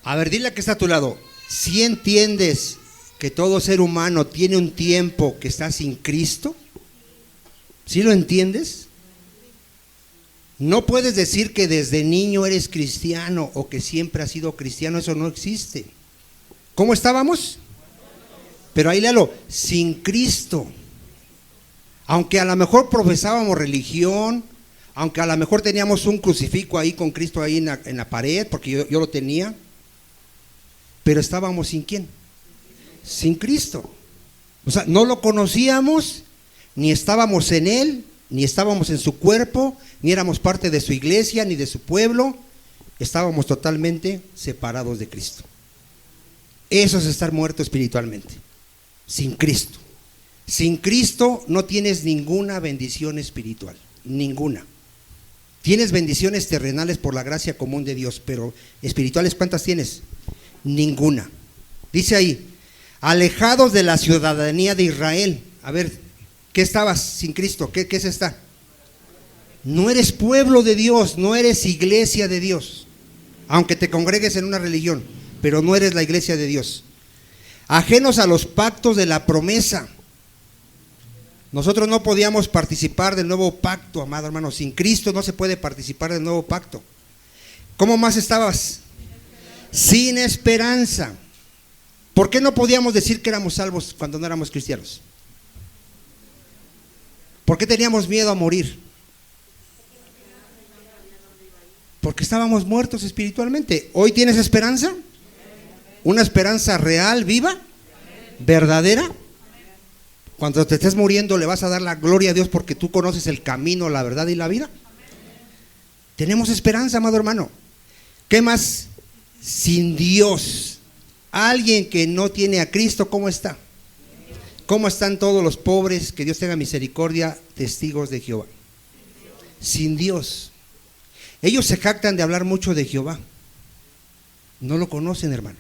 Speaker 1: A ver, dile a que está a tu lado, ¿sí entiendes que todo ser humano tiene un tiempo que está sin Cristo? ¿Sí lo entiendes? No puedes decir que desde niño eres cristiano o que siempre has sido cristiano, eso no existe. ¿Cómo estábamos? Pero ahí léalo, sin Cristo. Aunque a lo mejor profesábamos religión, aunque a lo mejor teníamos un crucifijo ahí con Cristo ahí en la pared, porque yo lo tenía, pero estábamos sin ¿quién? Sin Cristo. O sea, no lo conocíamos, ni estábamos en Él, ni estábamos en su cuerpo, ni éramos parte de su iglesia, ni de su pueblo. Estábamos totalmente separados de Cristo. Eso es estar muerto espiritualmente, sin Cristo. Sin Cristo no tienes ninguna bendición espiritual, ninguna. Tienes bendiciones terrenales por la gracia común de Dios, pero espirituales, ¿cuántas tienes? Ninguna. Dice ahí, alejados de la ciudadanía de Israel. A ver, ¿qué estabas sin Cristo? ¿Qué es esta? No eres pueblo de Dios, no eres iglesia de Dios, aunque te congregues en una religión, pero no eres la iglesia de Dios. Ajenos a los pactos de la promesa. Nosotros no podíamos participar del nuevo pacto, amado hermano. Sin Cristo no se puede participar del nuevo pacto. ¿Cómo más estabas? Sin esperanza. ¿Por qué no podíamos decir que éramos salvos cuando no éramos cristianos? ¿Por qué teníamos miedo a morir? Porque estábamos muertos espiritualmente. ¿Hoy tienes esperanza? ¿Una esperanza real, viva, verdadera? Cuando te estés muriendo, ¿le vas a dar la gloria a Dios porque tú conoces el camino, la verdad y la vida? Tenemos esperanza, amado hermano. ¿Qué más? Sin Dios. Alguien que no tiene a Cristo, ¿cómo está? ¿Cómo están todos los pobres? Que Dios tenga misericordia, testigos de Jehová. Sin Dios. Ellos se jactan de hablar mucho de Jehová. No lo conocen, hermano.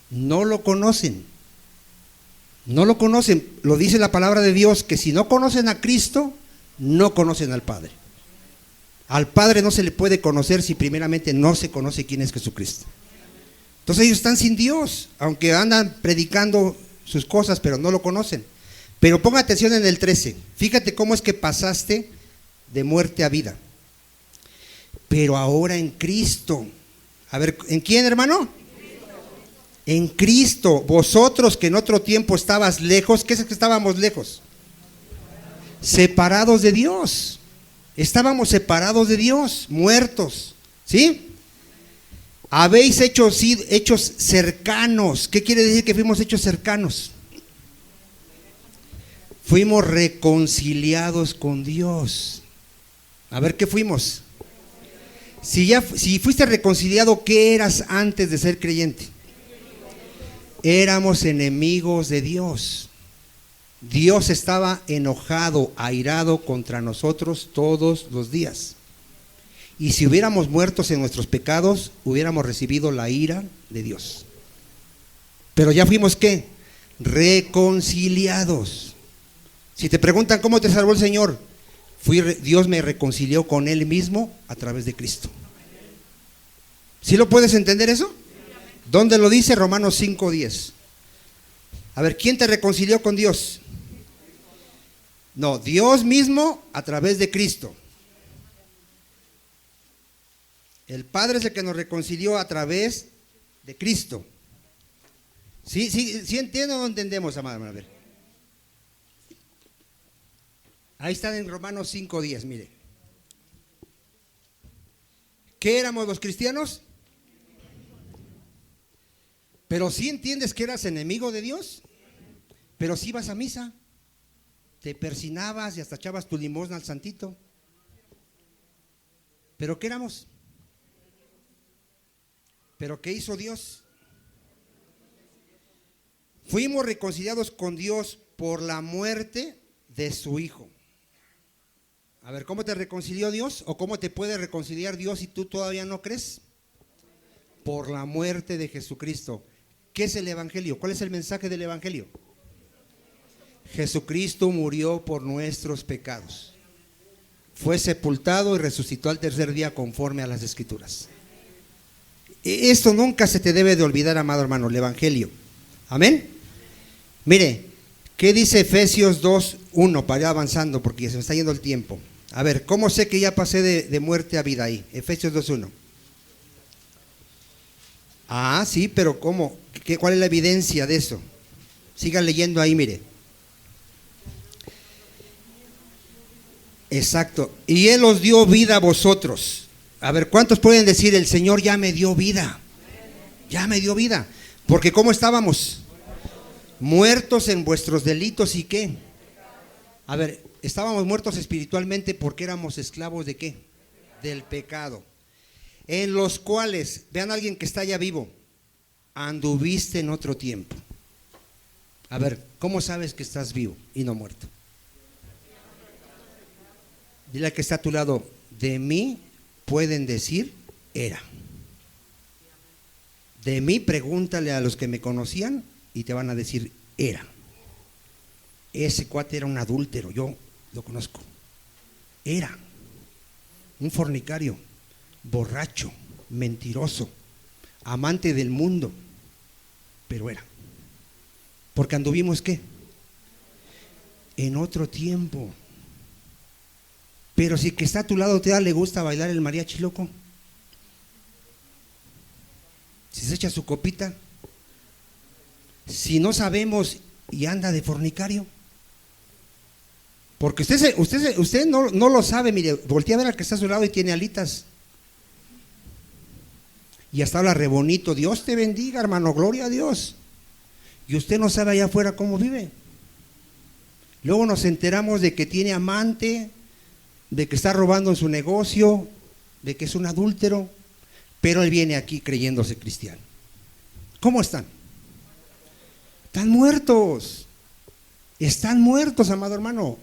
Speaker 1: No lo conocen. No lo conocen. Lo dice la palabra de Dios, que si no conocen a Cristo, no conocen al Padre. Al Padre no se le puede conocer si primeramente no se conoce quién es Jesucristo. Entonces ellos están sin Dios, aunque andan predicando sus cosas, pero no lo conocen. Pero ponga atención en el 13. Fíjate cómo es que pasaste de muerte a vida. Pero ahora en Cristo. A ver, ¿en quién, hermano? En Cristo. Vosotros que en otro tiempo estabas lejos. ¿Qué es que estábamos lejos? Separados de Dios. Estábamos separados de Dios, muertos. ¿Sí? Habéis hecho hechos cercanos. ¿Qué quiere decir que fuimos hechos cercanos? Fuimos reconciliados con Dios. A ver, ¿qué fuimos? Si fuiste reconciliado, ¿qué eras antes de ser creyente? Éramos enemigos de Dios. Dios estaba enojado, airado contra nosotros todos los días. Y si hubiéramos muertos en nuestros pecados, hubiéramos recibido la ira de Dios. Pero ya fuimos ¿qué? Reconciliados. Si te preguntan cómo te salvó el Señor, Dios me reconcilió con Él mismo a través de Cristo. ¿Sí lo puedes entender eso? ¿Dónde lo dice? Romanos 5:10. A ver, ¿quién te reconcilió con Dios? No, Dios mismo a través de Cristo. El Padre es el que nos reconcilió a través de Cristo. ¿Sí entiendo o no entendemos, amado? A ver. Ahí está en Romanos 5:10, mire. ¿Qué éramos los cristianos? Pero sí entiendes que eras enemigo de Dios. Pero sí ibas a misa. Te persinabas y hasta echabas tu limosna al santito. ¿Pero qué éramos? ¿Pero qué hizo Dios? Fuimos reconciliados con Dios por la muerte de su Hijo. A ver, ¿cómo te reconcilió Dios? ¿O cómo te puede reconciliar Dios si tú todavía no crees? Por la muerte de Jesucristo. ¿Qué es el Evangelio? ¿Cuál es el mensaje del Evangelio? Jesucristo murió por nuestros pecados. Fue sepultado y resucitó al tercer día conforme a las Escrituras. Esto nunca se te debe de olvidar, amado hermano, el Evangelio. Amén. Mire, ¿qué dice Efesios 2:1? Para ir avanzando porque se me está yendo el tiempo. A ver, ¿cómo sé que ya pasé de muerte a vida ahí? Efesios 2:1. Ah, sí, pero ¿cómo? ¿Cuál es la evidencia de eso? Sigan leyendo ahí, mire. Exacto. Y Él os dio vida a vosotros. A ver, ¿cuántos pueden decir, el Señor ya me dio vida? Ya me dio vida. Porque ¿cómo estábamos? Muertos en vuestros delitos y ¿qué? A ver, estábamos muertos espiritualmente porque éramos esclavos ¿de qué? Del pecado. En los cuales, vean a alguien que está ya vivo, anduviste en otro tiempo. A ver, ¿cómo sabes que estás vivo y no muerto? Dile al que está a tu lado, de mí pueden decir, era. De mí pregúntale a los que me conocían y te van a decir, era. Ese cuate era un adúltero, yo lo conozco. Era un fornicario, borracho, mentiroso, amante del mundo, pero era. Porque anduvimos ¿qué? En otro tiempo. Pero si que está a tu lado te le gusta bailar el mariachi loco, si se echa su copita, si no sabemos y anda de fornicario, porque usted no lo sabe, mire, voltea a ver al que está a su lado y tiene alitas. Y hasta habla re bonito, Dios te bendiga, hermano, gloria a Dios. Y usted no sabe allá afuera cómo vive. Luego nos enteramos de que tiene amante, de que está robando en su negocio, de que es un adúltero, pero él viene aquí creyéndose cristiano. ¿Cómo están? Están muertos. Están muertos, amado hermano.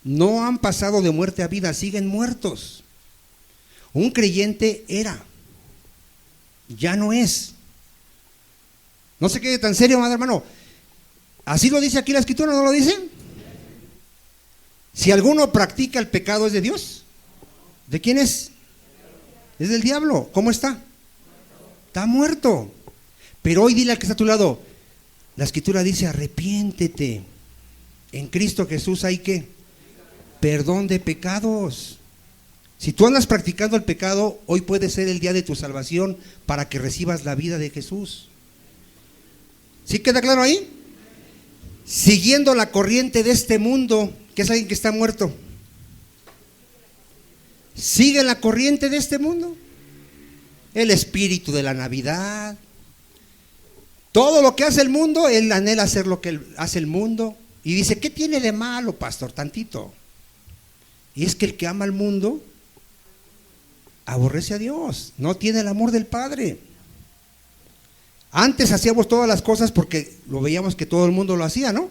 Speaker 1: No han pasado de muerte a vida, siguen muertos. Un creyente era, ya no es. No se quede tan serio, amado hermano. ¿Así lo dice aquí la Escritura, no lo dice? Si alguno practica el pecado, ¿es de Dios? ¿De quién es? Es del diablo. ¿Cómo está? Está muerto. Pero hoy dile al que está a tu lado, la Escritura dice, arrepiéntete. En Cristo Jesús hay ¿qué? Perdón de pecados. Si tú andas practicando el pecado, hoy puede ser el día de tu salvación para que recibas la vida de Jesús. ¿Sí queda claro ahí? Siguiendo la corriente de este mundo, que es alguien que está muerto. Sigue la corriente de este mundo. El espíritu de la Navidad. Todo lo que hace el mundo, él anhela hacer lo que hace el mundo. Y dice, ¿qué tiene de malo, pastor? Tantito. Y es que el que ama al mundo aborrece a Dios, no tiene el amor del Padre. Antes hacíamos todas las cosas porque lo veíamos que todo el mundo lo hacía, ¿no?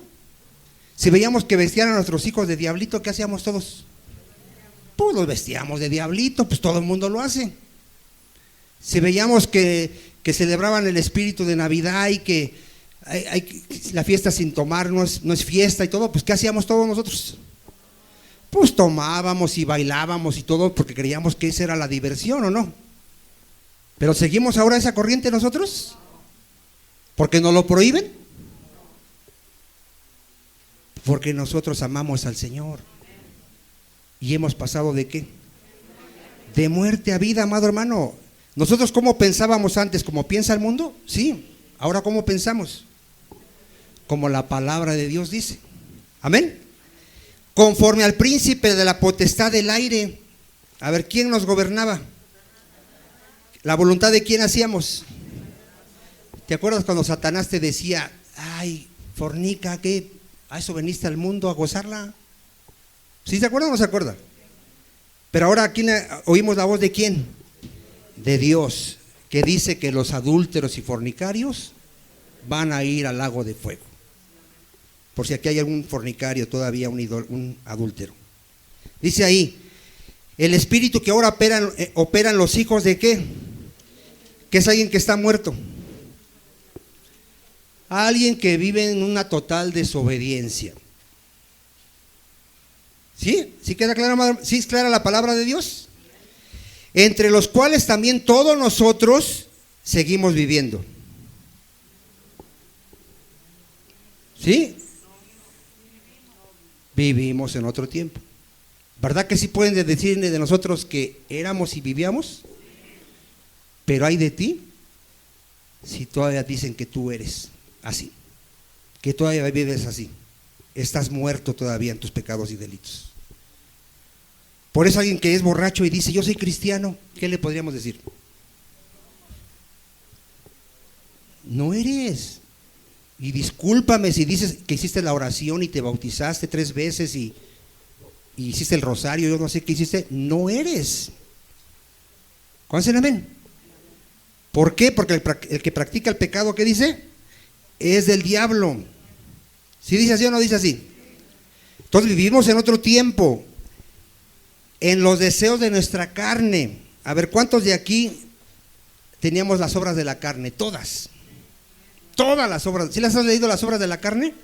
Speaker 1: Si veíamos que vestían a nuestros hijos de diablito, ¿qué hacíamos todos? Pues los vestíamos de diablito, pues todo el mundo lo hace. Si veíamos que celebraban el espíritu de Navidad y que la fiesta sin tomar no es fiesta y todo, pues ¿qué hacíamos todos nosotros? Pues tomábamos y bailábamos y todo porque creíamos que esa era la diversión, ¿o no? Pero ¿seguimos ahora esa corriente nosotros? ¿Porque nos lo prohíben? Porque nosotros amamos al Señor. ¿Y hemos pasado de qué? De muerte a vida, amado hermano. ¿Nosotros cómo pensábamos antes? ¿Cómo piensa el mundo? Sí. Ahora ¿cómo pensamos? Como la palabra de Dios dice. Amén. Conforme al príncipe de la potestad del aire. A ver, ¿quién nos gobernaba? ¿La voluntad de quién hacíamos? ¿Te acuerdas cuando Satanás te decía, ay, fornica, ¿qué? ¿A eso veniste al mundo a gozarla? ¿Sí se acuerda o no se acuerda? Pero ahora aquí oímos la voz de ¿quién? De Dios, que dice que los adúlteros y fornicarios van a ir al lago de fuego. Por si aquí hay algún fornicario todavía, un adúltero. Dice ahí, el espíritu que ahora operan los hijos de ¿qué? Que es alguien que está muerto. Alguien que vive en una total desobediencia. ¿Sí? ¿Sí queda clara? ¿Sí es clara la palabra de Dios? Entre los cuales también todos nosotros seguimos viviendo. ¿Sí? Vivimos en otro tiempo. ¿Verdad que sí pueden decir de nosotros que éramos y vivíamos? Pero hay de ti si todavía dicen que tú eres así, que todavía vives así, estás muerto todavía en tus pecados y delitos. Por eso alguien que es borracho y dice yo soy cristiano, ¿qué le podríamos decir? No eres. Y discúlpame si dices que hiciste la oración y te bautizaste 3 veces y hiciste el rosario, yo no sé qué hiciste, no eres. ¿Cuándo se amén? ¿Por qué? Porque el que practica el pecado, ¿qué dice? Es del diablo. ¿Sí dice así o no dice así? Entonces vivimos en otro tiempo, en los deseos de nuestra carne. A ver, ¿cuántos de aquí teníamos las obras de la carne? Todas las obras. ¿Sí las has leído, las obras de la carne?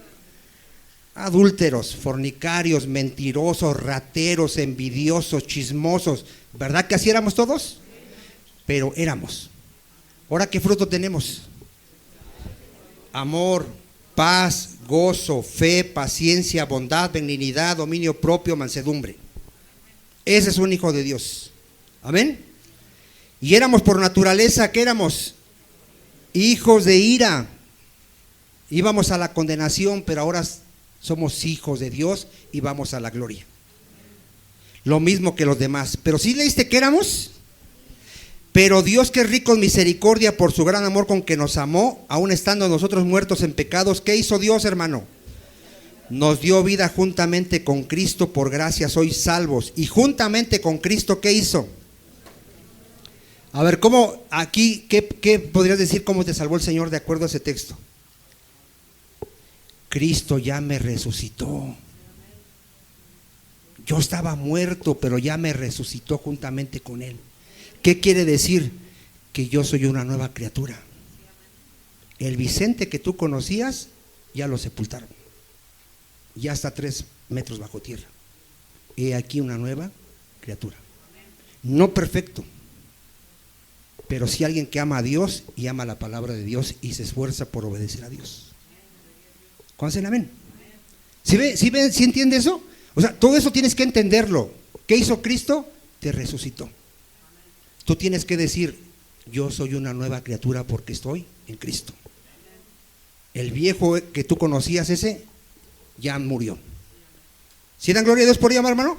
Speaker 1: Adúlteros, fornicarios, mentirosos, rateros, envidiosos, chismosos. ¿Verdad que así éramos todos? Pero éramos. ¿Ahora qué fruto tenemos? Amor, paz, gozo, fe, paciencia, bondad, benignidad, dominio propio, mansedumbre. Ese es un hijo de Dios. Amén. Y éramos por naturaleza, ¿qué éramos? Hijos de ira. Íbamos a la condenación, pero ahora somos hijos de Dios y vamos a la gloria. Lo mismo que los demás. Pero ¿sí leíste que éramos? Pero Dios, que es rico en misericordia por su gran amor con que nos amó, aun estando nosotros muertos en pecados, ¿qué hizo Dios, hermano? Nos dio vida juntamente con Cristo, por gracia sois salvos. Y juntamente con Cristo, ¿qué hizo? A ver, ¿cómo aquí, qué podrías decir cómo te salvó el Señor de acuerdo a ese texto? Cristo ya me resucitó. Yo estaba muerto, pero ya me resucitó juntamente con Él. ¿Qué quiere decir? Que yo soy una nueva criatura. El Vicente que tú conocías, ya lo sepultaron. Ya está 3 metros bajo tierra. He aquí una nueva criatura. No perfecto, pero sí alguien que ama a Dios y ama la palabra de Dios y se esfuerza por obedecer a Dios. ¿Cuándo se la ven? ¿Sí entiende eso? O sea, todo eso tienes que entenderlo. ¿Qué hizo Cristo? Te resucitó. Tú tienes que decir, yo soy una nueva criatura porque estoy en Cristo. El viejo que tú conocías ese, ya murió. ¿Sí dan gloria a Dios por ello, hermano?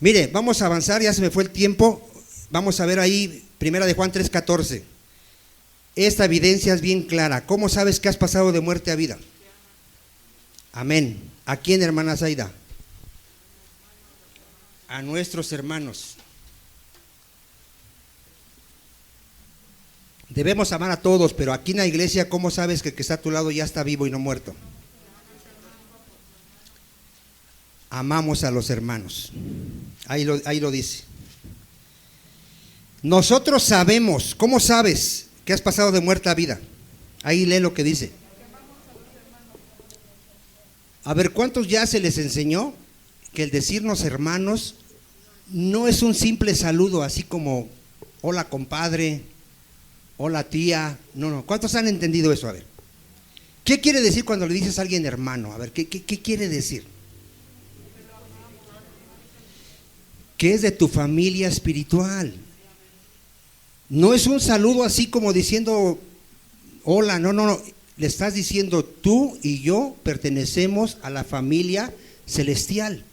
Speaker 1: Mire, vamos a avanzar, ya se me fue el tiempo. Vamos a ver ahí, 1 de Juan 3:14. Esta evidencia es bien clara. ¿Cómo sabes que has pasado de muerte a vida? Amén. ¿A quién, hermana Zaida? A nuestros hermanos. Debemos amar a todos, pero aquí en la iglesia, ¿cómo sabes que el que está a tu lado ya está vivo y no muerto? Amamos a los hermanos. Ahí lo dice. Nosotros sabemos. ¿Cómo sabes que has pasado de muerte a vida? Ahí lee lo que dice. A ver, ¿cuántos ya se les enseñó que el decirnos hermanos no es un simple saludo así como hola compadre, hola tía? No, ¿cuántos han entendido eso? A ver, ¿qué quiere decir cuando le dices a alguien hermano? A ver, ¿qué quiere decir? Que es de tu familia espiritual. No es un saludo así como diciendo hola, no. Le estás diciendo tú y yo pertenecemos a la familia celestial.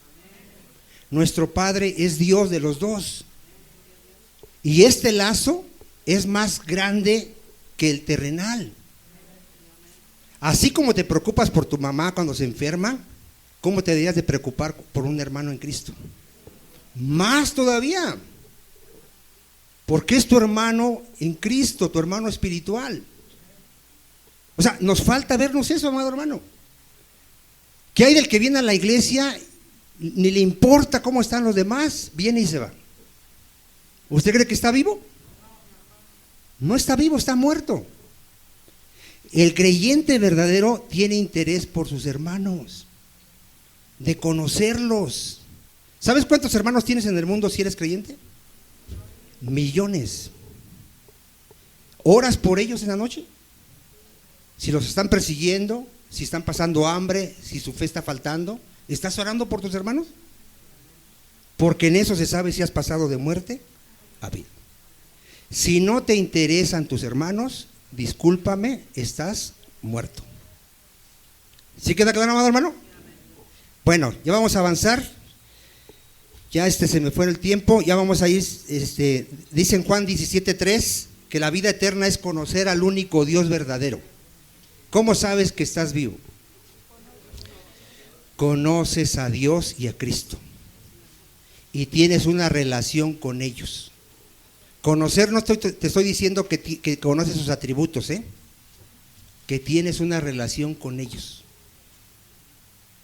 Speaker 1: Nuestro Padre es Dios de los dos. Y este lazo es más grande que el terrenal. Así como te preocupas por tu mamá cuando se enferma, ¿cómo te deberías de preocupar por un hermano en Cristo? más todavía, porque es tu hermano en Cristo, tu hermano espiritual. O sea, nos falta vernos eso, amado hermano. ¿Qué hay del que viene a la iglesia? Ni le importa cómo están los demás, viene y se va. ¿Usted cree que está vivo? No está vivo, está muerto. El creyente verdadero tiene interés por sus hermanos, de conocerlos. ¿Sabes cuántos hermanos tienes en el mundo si eres creyente? Millones. ¿Oras por ellos en la noche? Si los están persiguiendo, si están pasando hambre, si su fe está faltando, ¿estás orando por tus hermanos? Porque en eso se sabe si has pasado de muerte a vida. Si no te interesan tus hermanos, discúlpame, estás muerto. ¿Sí queda claro, amado hermano? Bueno, ya vamos a avanzar. Ya se me fue el tiempo. Ya vamos a ir, dice en Juan 17:3 que la vida eterna es conocer al único Dios verdadero. ¿Cómo sabes que estás vivo? Conoces a Dios y a Cristo y tienes una relación con ellos. Conocer, no te estoy diciendo que conoces sus atributos, que tienes una relación con ellos,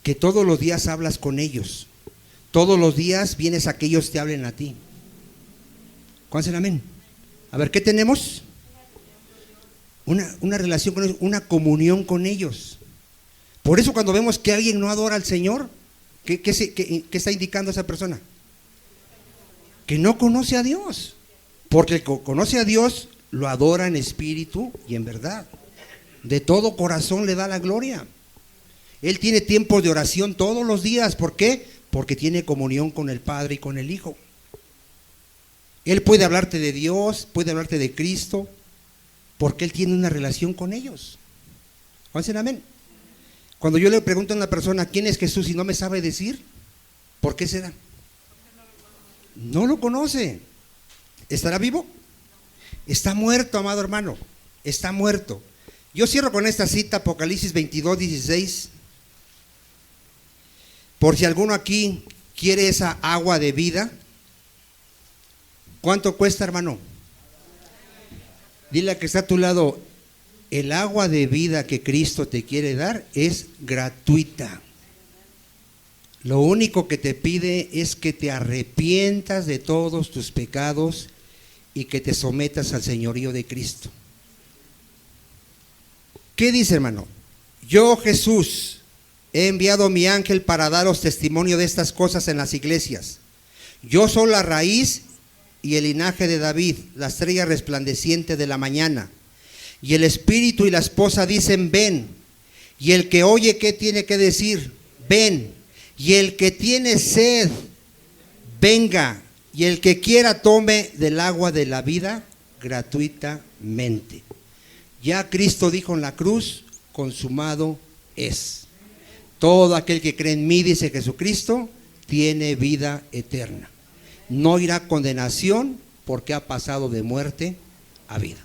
Speaker 1: que todos los días hablas con ellos, todos los días vienes a que ellos te hablen a ti. ¿Cuál es el amén? A ver, ¿qué tenemos? Una relación con ellos, una comunión con ellos. Por eso cuando vemos que alguien no adora al Señor, ¿qué está indicando esa persona? Que no conoce a Dios. Porque el que conoce a Dios lo adora en espíritu y en verdad. De todo corazón le da la gloria. Él tiene tiempos de oración todos los días. ¿Por qué? Porque tiene comunión con el Padre y con el Hijo. Él puede hablarte de Dios, puede hablarte de Cristo, porque Él tiene una relación con ellos. ¿Dicen amén? Cuando yo le pregunto a una persona quién es Jesús y no me sabe decir, ¿por qué será? No lo conoce. ¿Estará vivo? Está muerto, amado hermano. Está muerto. Yo cierro con esta cita, Apocalipsis 22:16. Por si alguno aquí quiere esa agua de vida. ¿Cuánto cuesta, hermano? Dile a que está a tu lado, el agua de vida que Cristo te quiere dar es gratuita. Lo único que te pide es que te arrepientas de todos tus pecados y que te sometas al señorío de Cristo. ¿Qué dice, hermano? Yo, Jesús, he enviado a mi ángel para daros testimonio de estas cosas en las iglesias. Yo soy la raíz y el linaje de David, la estrella resplandeciente de la mañana. Y el espíritu y la esposa dicen, ven. Y el que oye, ¿qué tiene que decir? Ven. Y el que tiene sed, venga. Y el que quiera tome del agua de la vida gratuitamente. Ya Cristo dijo en la cruz, consumado es. Todo aquel que cree en mí, dice Jesucristo, tiene vida eterna. No irá a condenación porque ha pasado de muerte a vida.